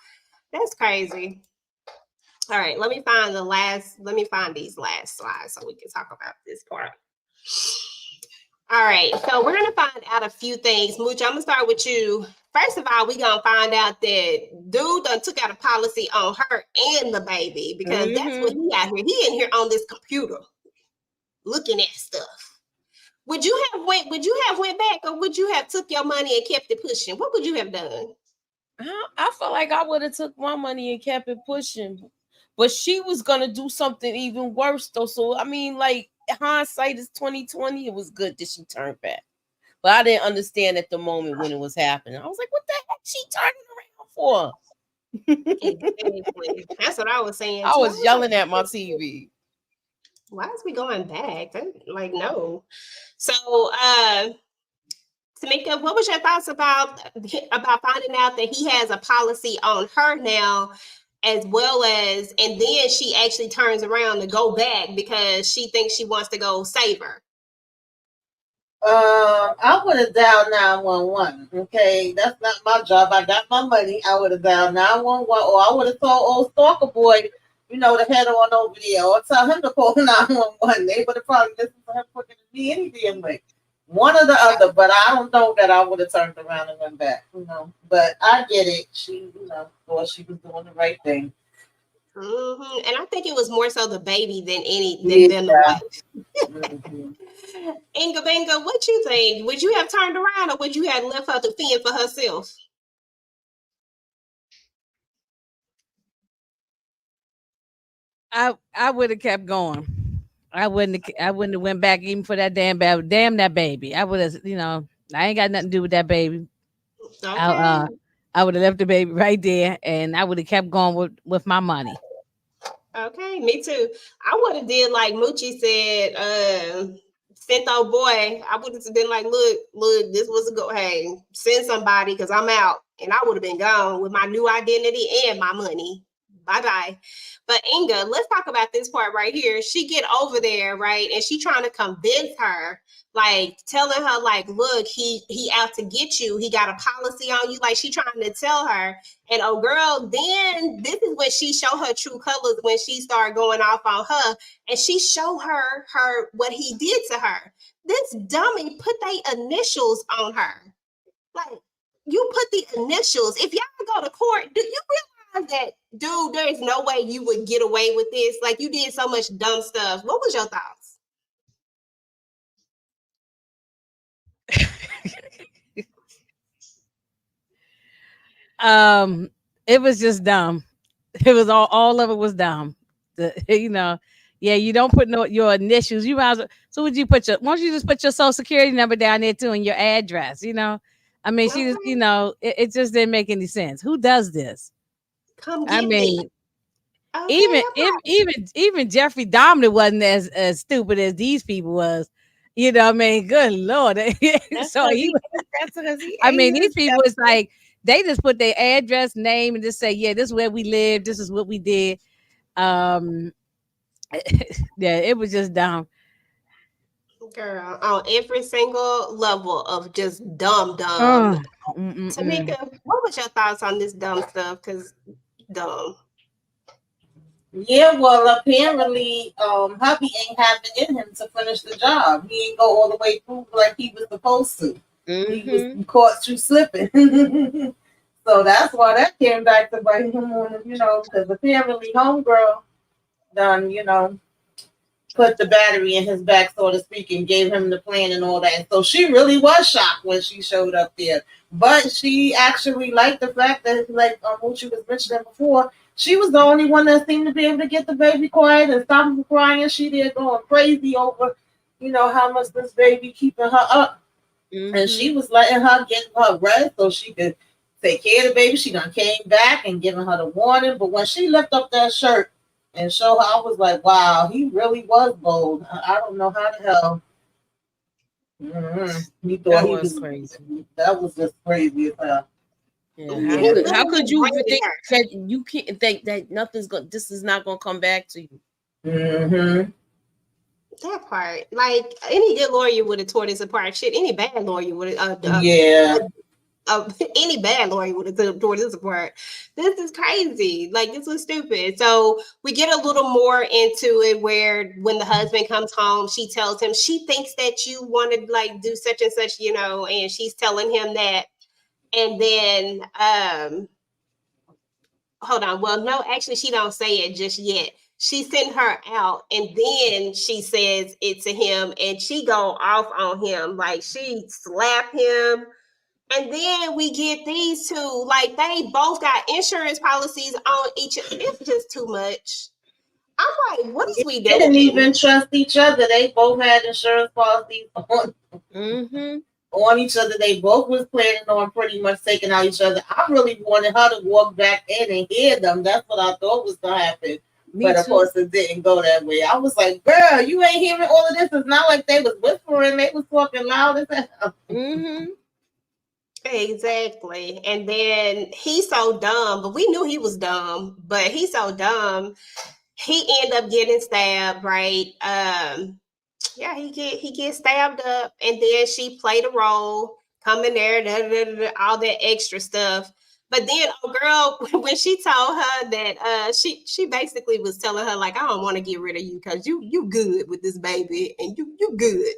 That's crazy. All right, let me find these last slides so we can talk about this part. All right, so we're gonna find out a few things. Mooch, I'm gonna start with you. First of all, we're gonna find out that dude done took out a policy on her and the baby, because that's what he out here. He in here on this computer looking at stuff. Would you have went back, or would you have took your money and kept it pushing? What would you have done? I felt like I would have took my money and kept it pushing, but she was gonna do something even worse though. So I mean, like, hindsight is 2020. It was good that she turned back, but I didn't understand at the moment when it was happening. I was like, what the heck she turning around for? That's what I was saying. I was yelling at my TV. Why is we going back? Like, no. So Tamika, what was your thoughts about finding out that he has a policy on her now, as well as, and then she actually turns around to go back because she thinks she wants to go save her? I would have dialed 911. Okay, that's not my job. I got my money. I would have dialed 911, or I would have told old stalker boy, to head on over there, or tell him to call 911. They would have probably listened to him quicker than me any damn way. One or the other, but I don't know that I would have turned around and went back. But I get it. She, thought she was doing the right thing. Mm-hmm. And I think it was more so the baby than the wife. Mm-hmm. Inga Benga, what you think? Would you have turned around, or would you have left her to fend for herself? I would have kept going. I wouldn't have went back even for that damn that baby. I would have, I ain't got nothing to do with that baby. Okay. I would have left the baby right there, and I would have kept going with my money. Okay, me too. I would have did like Moochie said, sent old boy. I would have been like, look, this was a go. Hey, send somebody because I'm out. And I would have been gone with my new identity and my money. Bye-bye. But Inga, let's talk about this part right here. She get over there, right? And she trying to convince her, like telling her, like, look, he out to get you. He got a policy on you. Like she trying to tell her. And oh girl, then this is when she show her true colors, when she started going off on her, and she show her what he did to her. This dummy put their initials on her. Like, you put the initials. If y'all go to court, do you realize that, dude, there is no way you would get away with this? Like, you did so much dumb stuff. What was your thoughts? It was just dumb. It was all of it was dumb. Yeah, you don't put your initials. You might as well, so would you why don't you just put your social security number down there too and your address, I mean, she just, it just didn't make any sense. Who does this? Come get me. Okay, even Jeffrey Dahmer wasn't as stupid as these people was. I mean, good Lord. So these people is like, they just put their address, name, and just say, yeah, this is where we live. This is what we did. Yeah, it was just dumb. Girl, on every single level of just dumb. Tamika, what was your thoughts on this dumb stuff? Because dumb. Yeah, well, apparently, hubby ain't have it in him to finish the job. He ain't go all the way through like he was supposed to. Mm-hmm. He was caught you slipping. So that's why that came back to bite him on him, because apparently homegirl done, put the battery in his back, so to speak, and gave him the plan and all that. So she really was shocked when she showed up there. But she actually liked the fact that, like what you was mentioning before, she was the only one that seemed to be able to get the baby quiet and stop him from crying. She did going crazy over, how much this baby keeping her up. Mm-hmm. And she was letting her get her rest so she could take care of the baby. She done came back and giving her the warning. But when she lifted up that shirt and showed her, I was like, wow, he really was bold. I don't know how the hell. Mm-hmm. He thought he was crazy. That was just crazy as hell. Yeah. How could you think that you can't think that this is not gonna come back to you? Mm-hmm. That part, like any good lawyer would have tore this apart. Shit, any bad lawyer would have. Any bad lawyer would have tore this apart. This is crazy. Like, this was stupid. So we get a little more into it where when the husband comes home, she tells him she thinks that you want to like do such and such, and she's telling him that. And then, hold on. Well, no, actually, she don't say it just yet. She sent her out, and then she says it to him, and she go off on him. Like, she slapped him. And then we get these two, like they both got insurance policies on each other. It's just too much. I'm like, what is we doing? They didn't even trust each other. They both had insurance policies on each other. They both was planning on pretty much taking out each other. I really wanted her to walk back in and hear them. That's what I thought was going to happen. But of course, it didn't go that way. I was like, girl, you ain't hearing all of this. It's not like they was whispering. They was talking loud as hell. Mm-hmm. Exactly. And then he's so dumb, but we knew he was dumb, but he's so dumb. He ended up getting stabbed, right? Yeah, he get stabbed up, and then she played a role, come in there, all that extra stuff. But then, girl, when she told her that, she basically was telling her like, I don't want to get rid of you because you good with this baby, and you good,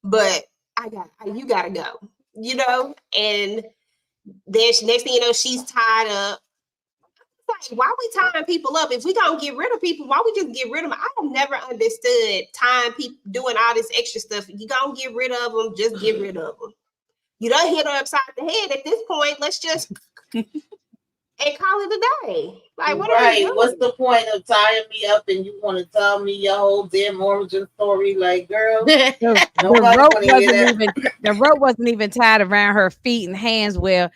but you gotta go, And then next thing you know, she's tied up. Like, why we tying people up? If we gonna get rid of people, why we just get rid of them? I have never understood tying people, doing all this extra stuff. You gonna get rid of them, just get rid of them. You done hit her upside the head. At this point, let's just and call it a day. Like, what are you doing? What's the point of tying me up and you want to tell me your whole damn origin story? Like, girl, The rope wasn't even tied around her feet and hands. Well,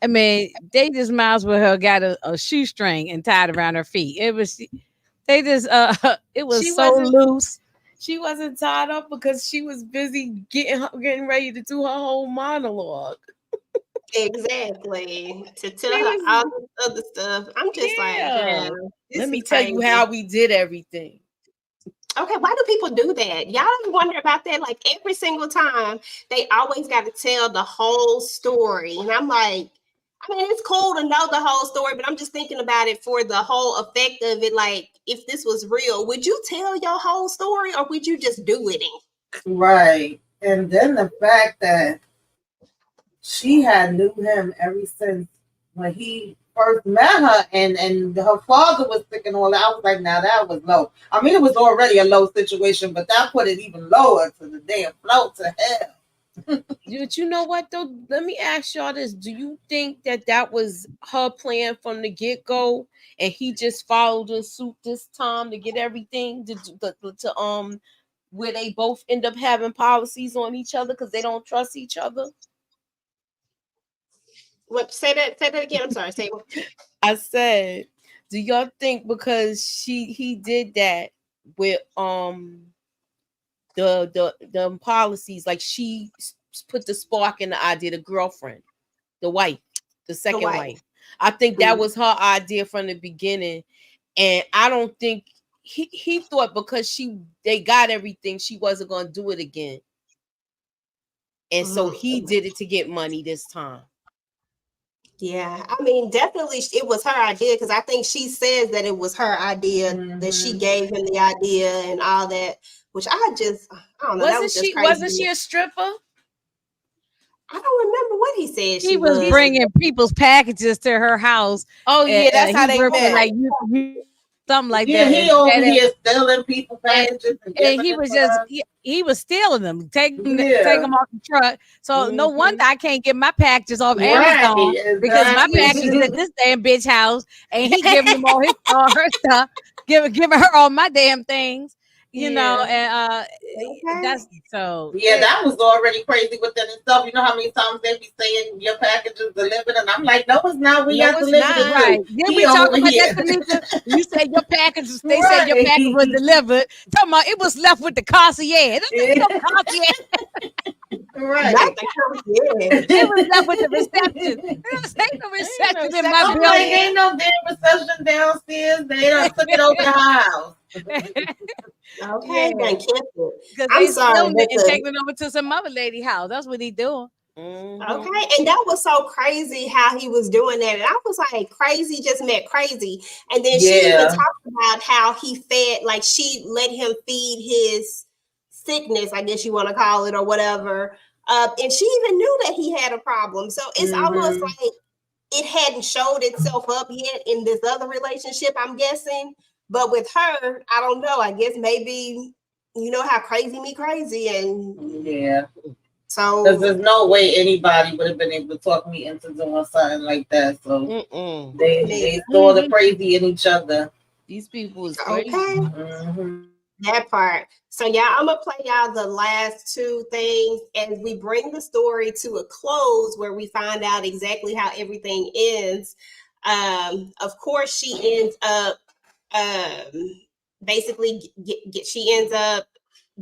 I mean, they just might as well have got a shoestring and tied around her feet. It was it was so loose. She wasn't tied up because she was busy getting ready to do her whole monologue. Exactly. To tell her all this other stuff. I'm just like, let me tell you how we did everything. Okay, why do people do that? Y'all ever wonder about that? Like, every single time, they always got to tell the whole story. And I'm like, I mean, it's cool to know the whole story, but I'm just thinking about it for the whole effect of it. Like, if this was real, would you tell your whole story or would you just do it? Right. And then the fact that she had knew him ever since when he first met her, and her father was sick and all that. I was like, now that was low. I mean, it was already a low situation, but that put it even lower to the damn float to hell. You know what though? Let me ask y'all this: do you think that was her plan from the get-go, and he just followed her suit this time to get everything to where they both end up having policies on each other because they don't trust each other? What? Say that again. I'm sorry. Say what? I said, do y'all think because he did that with the policies, like she put the spark in the idea, the girlfriend, the wife, the second wife. I think that was her idea from the beginning, and I don't think he thought because they got everything, she wasn't gonna do it again, and so he did it to get money this time. Yeah, I mean, definitely it was her idea because I think she says that it was her idea, that she gave him the idea and all that, which I don't know. Wasn't she a stripper? I don't remember what he said. She was bringing people's packages to her house. Oh yeah, that's how they met. Like something like that. Yeah, he over here stealing people packages, and he was he was stealing them, taking them off the truck. So no wonder I can't get my packages off Amazon because my packages at this damn bitch house, and he giving them all her stuff, giving her all my damn things. You know, and that's so. Yeah, that was already crazy within itself. You know how many times they be saying your package is delivered, and I'm like, no, it's not. We have delivered it. Right? Did we talk about that, Tamika? You said your package. They said your package was delivered. Talking about it was left with the concierge. Right. Not the concierge. It was left with the reception. Ain't no reception in my building. Ain't no damn reception downstairs. They don't took it over the house. Okay, because they filmed it and taking it over to some other lady house. That's what he doing. Okay, and that was so crazy how he was doing that, and I was like, crazy just met crazy. And then she even talked about how he fed, like she let him feed his sickness, I guess you want to call it, or whatever. And she even knew that he had a problem. So it's almost like it hadn't showed itself up yet in this other relationship, I'm guessing. But with her, I don't know. I guess maybe, you know how crazy me crazy. And so there's no way anybody would have been able to talk me into doing something like that. So they saw the crazy in each other. These people was crazy. That part. So I'm gonna play y'all the last two things as we bring the story to a close, where we find out exactly how everything ends. Of course, she ends up basically she ends up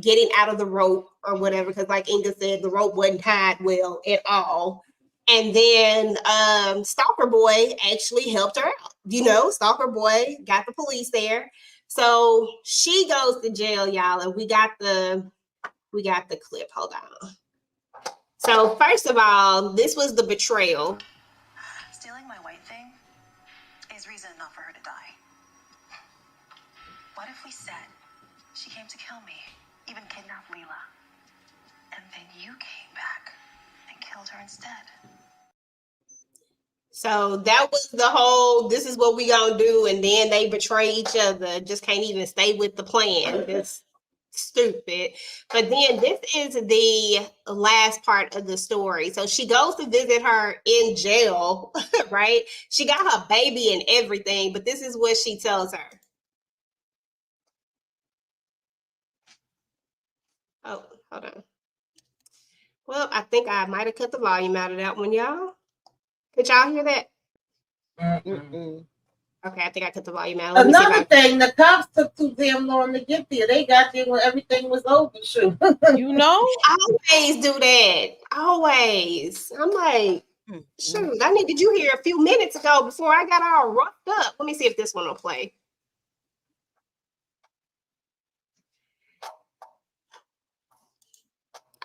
getting out of the rope or whatever, because like Inga said, the rope wasn't tied well at all. And then Stalker Boy actually helped her out. Stalker Boy got the police there. So she goes to jail, y'all, and we got the We got the clip. Hold on. So first of all, this was the betrayal. Stealing my white thing is reason enough for her to die. What if we said she came to kill me, even kidnap Leela, and then you came back and killed her instead? So that was the whole, this is what we gonna do, and then they betray each other, just can't even stay with the plan. It's stupid. But then this is the last part of the story. So she goes to visit her in jail, right? She got her baby and everything, but this is what she tells her. Oh, hold on. Well, I think I might have cut the volume out of that one, y'all. Could y'all hear that? Mm-mm. Okay, I think I cut the volume out. Let me Another thing, the cops took too damn long to get there. They got there when everything was over. Shoot. You know? Always do that. Always. I'm like, shoot, I needed you here a few minutes ago before I got all roughed up. Let me see if this one will play.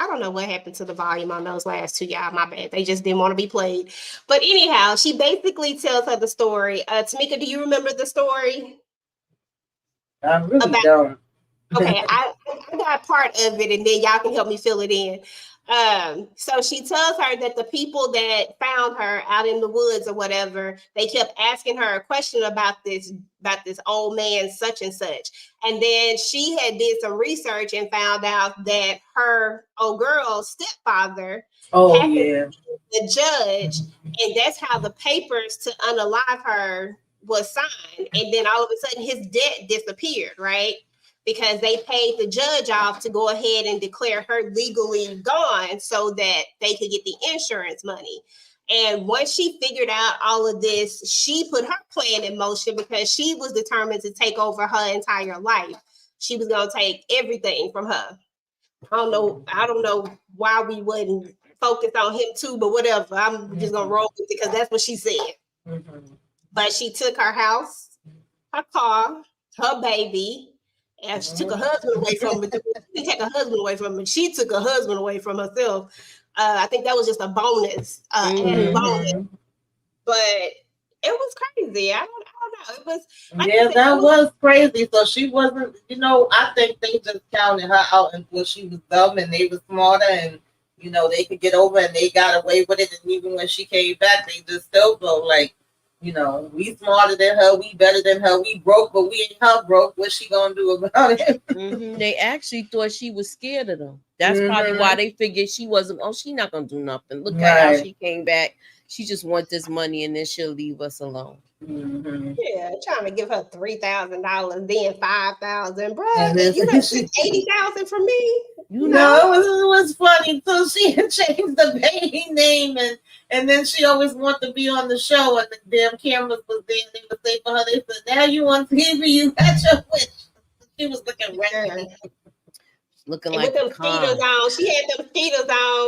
I don't know what happened to the volume on those last two, y'all. My bad. They just didn't want to be played. But anyhow, she basically tells her the story. Tamika, do you remember the story? I really don't. Okay, I got part of it, and then y'all can help me fill it in. So she tells her that the people that found her out in the woods or whatever, they kept asking her a question about this old man such and such. And then she had did some research and found out that her old girl's stepfather the judge, and that's how the papers to unalive her was signed. And then all of a sudden his debt disappeared, right? Because they paid the judge off to go ahead and declare her legally gone so that they could get the insurance money. And once she figured out all of this, she put her plan in motion because she was determined to take over her entire life. She was going to take everything from her. I don't know why we wouldn't focus on him too, but whatever. I'm just going to roll with it because that's what she said. Mm-hmm. But she took her house, her car, her baby, and she took her husband away from her. She didn't take her husband away from her. She took her husband away from herself. I think that was just a bonus, added bonus. But it was crazy. I don't know. It was like that was crazy. So she wasn't, I think they just counted her out until she was dumb and they were smarter and they could get over and they got away with it. And even when she came back, they just still go like, we smarter than her, we better than her, we broke, but we ain't her broke. What's she gonna do about it? They actually thought she was scared of them. That's probably why they figured she wasn't. Oh, she's not gonna do nothing. Look at how she came back. She just want this money and then she'll leave us alone. Yeah, trying to give her $3,000, then $5,000, bro. You got $80,000 from me. It was funny. So she had changed the baby name, and then she always wanted to be on the show, and the damn cameras was there. They would say for her, they said, "Now you on TV, you got your wish." She was looking red. Looking and like with them skeeters on. She had them skeeters on.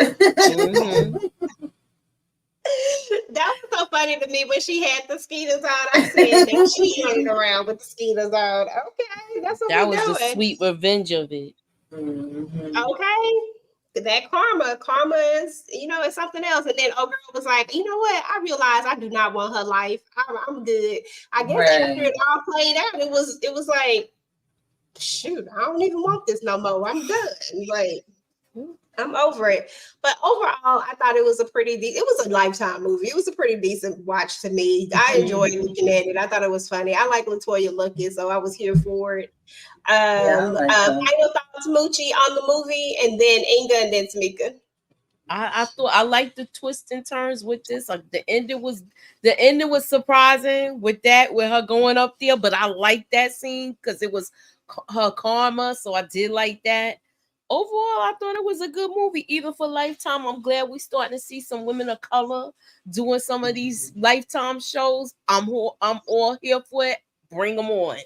That was so funny to me when she had the skeeters on. I said that she running around with the skeeters on. Okay, that's what that we're was doing. The sweet revenge of it. Okay, that karma is, it's something else. And then old girl was like, you know what? I realized I do not want her life. I'm good. I guess after it all played out, it was like, shoot, I don't even want this no more. I'm done. Like, I'm over it. But overall, I thought it was it was a Lifetime movie. It was a pretty decent watch to me. I enjoyed looking at it. I thought it was funny. I like LaToya Luckett, so I was here for it. Final thoughts, Moochie, on the movie, and then Inga, and then Tamika. I thought I liked the twists and turns with this. Like the ending was surprising with her going up there, but I liked that scene because it was her karma, so I did like that. Overall, I thought it was a good movie, even for Lifetime. I'm glad we're starting to see some women of color doing some of these Lifetime shows. I'm all here for it. Bring them on.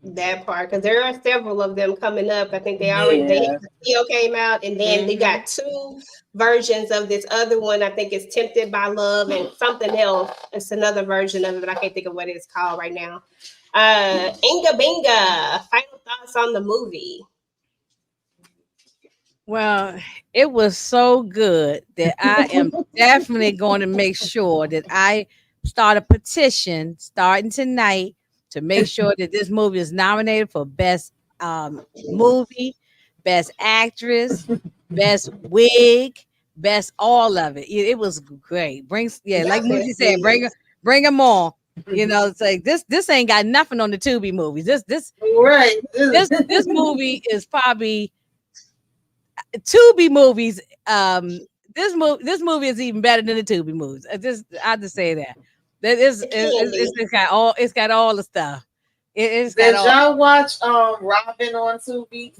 That part, because there are several of them coming up. I think the video came out, and then they got 2 versions of this other one. I think it's Tempted by Love and something else. It's another version of it, but I can't think of what it's called right now. Inga Binga, final thoughts on the movie. Well, it was so good that I am definitely going to make sure that I start a petition starting tonight to make sure that this movie is nominated for best movie, best actress, best wig, best all of it. It was great. Yeah, like Muji said, bring them on. You know, it's like this ain't got nothing on the Tubi movies. Right. This movie is probably Tubi movies. This movie is even better than the Tubi movies. I just say that. That is it's got all the stuff. It's got Did all. y'all watch Robin on Tubi?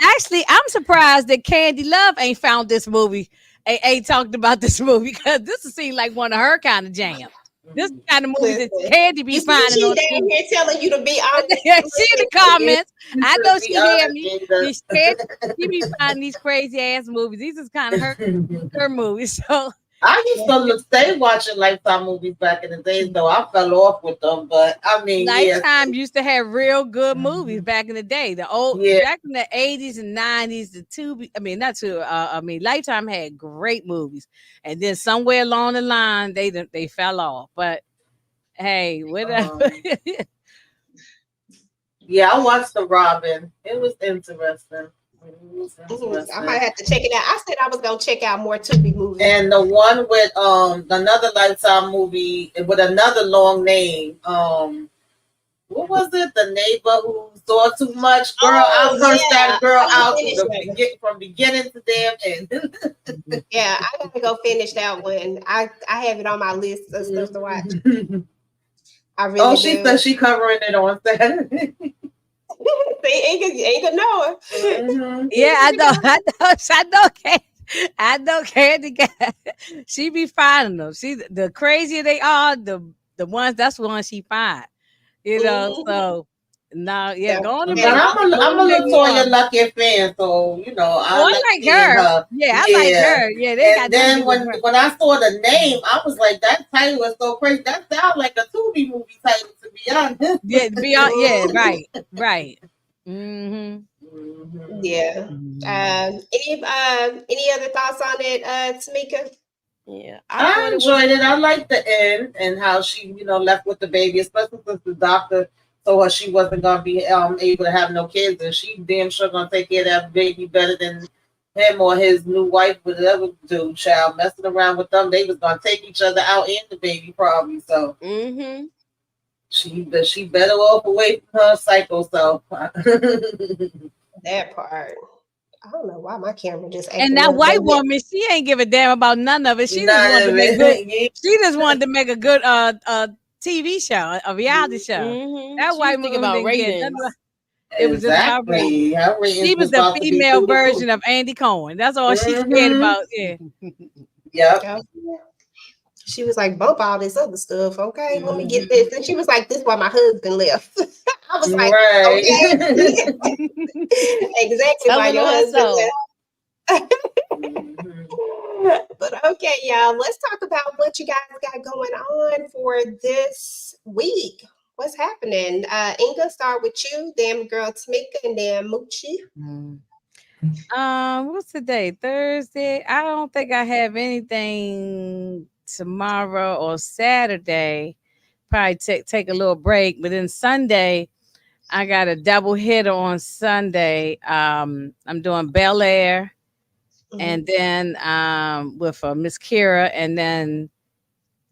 Actually, I'm surprised that Candy Love ain't found this movie. Ain't talked about this movie because this seems like one of her kind of jams. This kind of movie that Candy be finding She's on down here telling you to be honest. She in the comments. I know she hear me. She She be finding these crazy ass movies. These is kind of her movies. So I used to stay watching Lifetime movies back in the days, though I fell off with them. But I mean, Lifetime used to have real good movies back in the day. Back in the 80s and 90s, Lifetime had great movies. And then somewhere along the line they fell off. But hey, whatever. Yeah, I watched the Robin. It was interesting. I might have to check it out. I said I was gonna check out more Tubi movies. And the one with another Lifetime movie with another long name. What was it? The neighbor who saw too much. Girl, I cursed that girl out from beginning to damn end. Yeah, I gotta go finish that one. I have it on my list of stuff to watch. I really she said she covering it on Saturday. ain't gonna know it. Mm-hmm. Yeah, I know Candy. She be finding them. The crazier they are, the ones that's the one she find. You know, so no, go on. But I'm a Latoya Luckett fan, so I like her. Yeah, I like her. Yeah, they got. Then when I saw the name, I was like, that title was so crazy. That sounds like a Tubi movie title, to be honest. Yeah, right. Mm-hmm. Yeah. Any other thoughts on it, Tamika? Yeah, I enjoyed it. I liked the end and how she, left with the baby, especially since the doctor told her she wasn't gonna be able to have no kids, and she damn sure gonna take care of that baby better than him or his new wife would ever do. Child messing around with them, they was gonna take each other out and the baby probably. So she better off away from her psycho self. That part. I don't know why my camera just. And that white woman, she ain't give a damn about none of it. She just wanted to make good. She just wanted to make a good TV show, a reality show. That white woman about ratings. It was just about ratings. She was the female version of Andy Cohen. That's all she cared about. Yeah. Yep. She was like, bump all this other stuff. Okay, let me get this. And she was like, this is why my husband left. I was like, okay. Exactly why your husband left. But okay, y'all, let's talk about what you guys got going on for this week. What's happening? Inga, start with you, then girl Tamika, and then Moochie. What's today? Thursday. I don't think I have anything tomorrow or Saturday. Probably take a little break, but then Sunday I got a double hitter on Sunday. I'm doing Bel Air, and then with Miss Kira, and then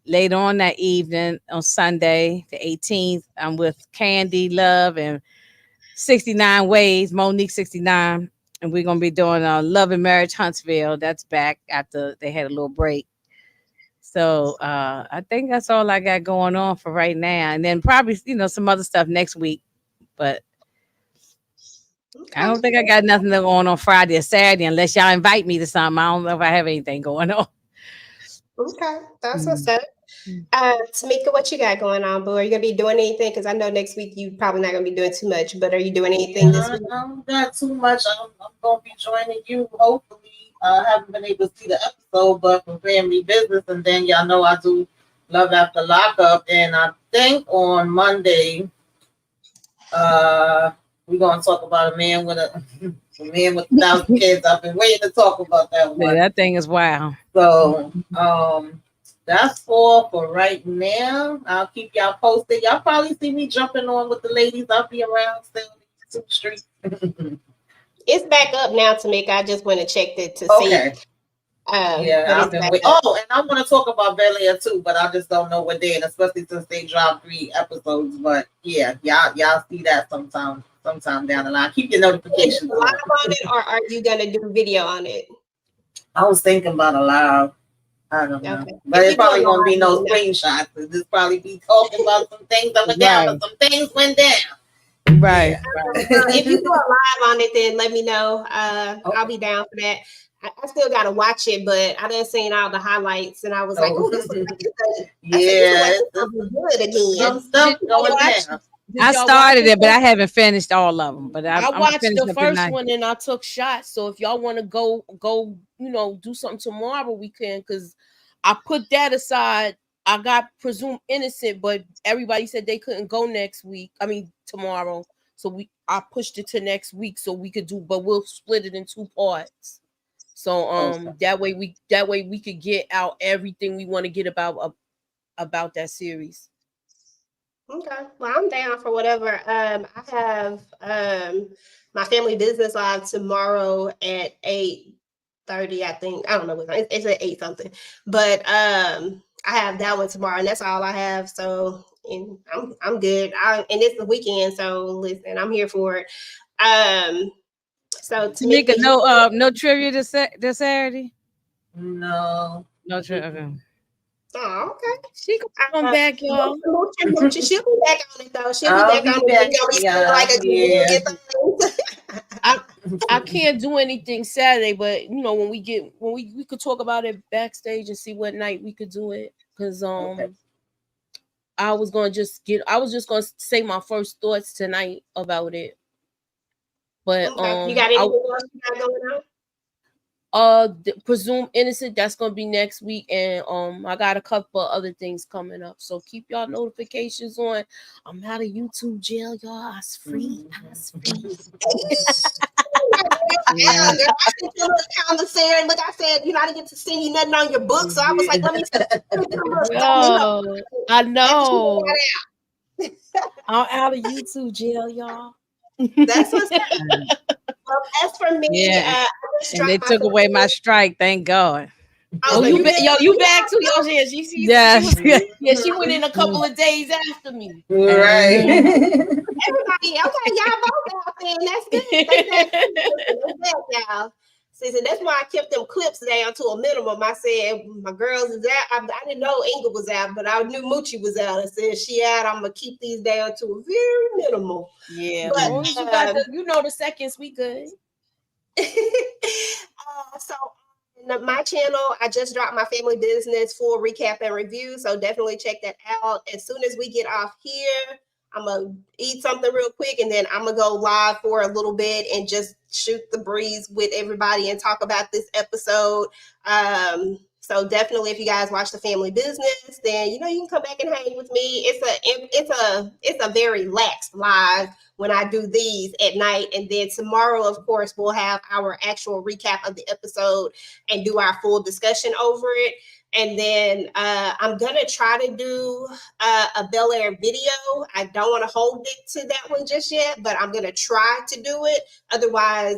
later on that evening on Sunday, the 18th, I'm with Candy Love and 69 Ways, Monique 69, and we're gonna be doing Love and Marriage Huntsville. That's back after they had a little break. So I think that's all I got going on for right now, and then probably some other stuff next week. But I don't think I got nothing going on Friday or Saturday unless y'all invite me to something. I don't know if I have anything going on. Okay, that's what's up. Tamika, what you got going on, boo? Are you gonna be doing anything? Because I know next week you probably not gonna be doing too much, but are you doing anything this week? Not too much. I'm gonna be joining you. Hopefully, I haven't been able to see the episode, but from family business, and then y'all know I do Love After Lockup, and I think on Monday, We're gonna talk about a man with a 1,000 kids. I've been waiting to talk about that Yeah, one. that thing is wild. So that's all for right now. I'll keep y'all posted. Y'all probably see me jumping on with the ladies. I'll be around still on the street. It's back up now, Tamika. I just went and checked it to Okay. see. Yeah, but I've it's been back waiting. up. Oh, and I want to talk about Bel Air too, but I just don't know what day, and especially since they dropped 3 episodes. But yeah, y'all see that sometime down the line. Keep your notifications Live on. on it, or are you gonna do video on it? I was thinking about a live. I don't know. Okay. But If it you probably do a won't be live, no let me know. screenshots. It'll just probably be talking about some things that went down, Right. but some things went down. Right. If you do a live on it, then let me know. I'll be down for that. I still gotta watch it, but I done seen all the highlights, and I was like, "Oh, this looks like Yeah, good again." some stuff going watch- down. Did I y'all started watch it, but I haven't finished all of them. But I I'm watched finished the up first tonight. one and I took shots. So if y'all want to go, do something tomorrow, we can. Because I put that aside. I got presumed innocent, but everybody said they couldn't go next week. I mean tomorrow. So I pushed it to next week so we could do, but we'll split it in 2 parts. So that way we could get out everything we want to get about that series. Okay. Well, I'm down for whatever. I have my family business live tomorrow at 8:30. I think. I don't know what time. It's at 8 something. But I have that one tomorrow, and that's all I have. So, and I'm good. And it's the weekend, so listen, I'm here for it. So Tamika, Tamika, no trivia this Saturday. No. No trivia. Okay. oh, okay. She can come back, y'all. Moochie, she'll be back on it though. She'll I'll be back on be it. back, It's gonna be yeah, like a yeah. I can't do anything Saturday, but when we could talk about it backstage and see what night we could do it. Because Okay. I was just gonna say my first thoughts tonight about it. But okay. You got anything else you got going on? Presumed innocent, that's gonna be next week, and I got a couple of other things coming up, so keep y'all notifications on. I'm out of YouTube jail, y'all. I was free. Yeah, girl, I sent you a little commissary. Look, I said, I didn't get to send you nothing on your book, so I was like, let me Yo, I know. I'm out of YouTube jail, y'all. That's what's up. Well, as for me, Yeah. I just And they dropped my took away my strike. Thank God. Oh, you back too, yo? Yeah, Yes. she went in a couple of days after me. Right. Everybody, okay, y'all both out there, and that's good. That's good, y'all. See, so that's why I kept them clips down to a minimum. I said my girls is out. I didn't know Inga was out, but I knew Moochie was out. I said she out. I'm gonna keep these down to a very minimal. Yeah, but as long as you got the seconds, we good. So my channel, I just dropped my family business full recap and review. So definitely check that out. As soon as we get off here, I'm gonna eat something real quick, and then I'm gonna go live for a little bit and just shoot the breeze with everybody and talk about this episode. So definitely, if you guys watch the family business, then you can come back and hang with me. It's a very lax live when I do these at night, and then tomorrow, of course, we'll have our actual recap of the episode and do our full discussion over it. And then I'm gonna try to do a Bel Air video. I don't want to hold it to that one just yet, but I'm gonna try to do it. Otherwise,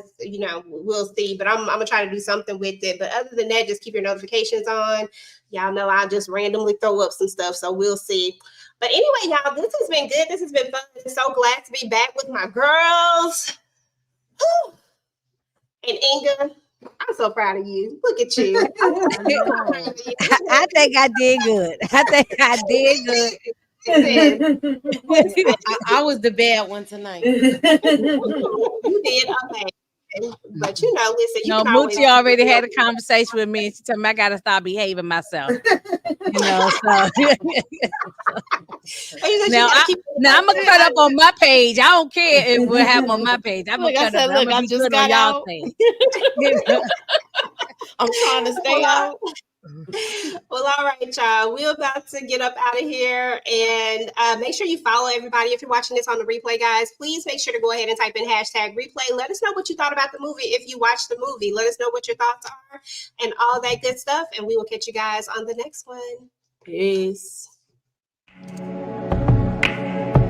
we'll see. But I'm gonna try to do something with it. But other than that, just keep your notifications on. Y'all know I'll just randomly throw up some stuff, so we'll see. But anyway, y'all, this has been good. This has been fun. I'm so glad to be back with my girls. Whew. And Inga, I'm so proud of you. Look at you. I think I did good. I was the bad one tonight. You did okay. But listen, you can always Moochie already had a conversation with me, and she told me I gotta start behaving myself. So now I'm gonna cut up on my page. I don't care if we'll have on my page. I'm gonna cut up. I'm gonna be good on y'all's page. I'm trying to stay out. Well, all right, y'all. We're about to get up out of here, and make sure you follow everybody. If you're watching this on the replay, guys, please make sure to go ahead and type in #replay. Let us know what you thought about the movie. If you watched the movie, let us know what your thoughts are and all that good stuff. And we will catch you guys on the next one. Peace.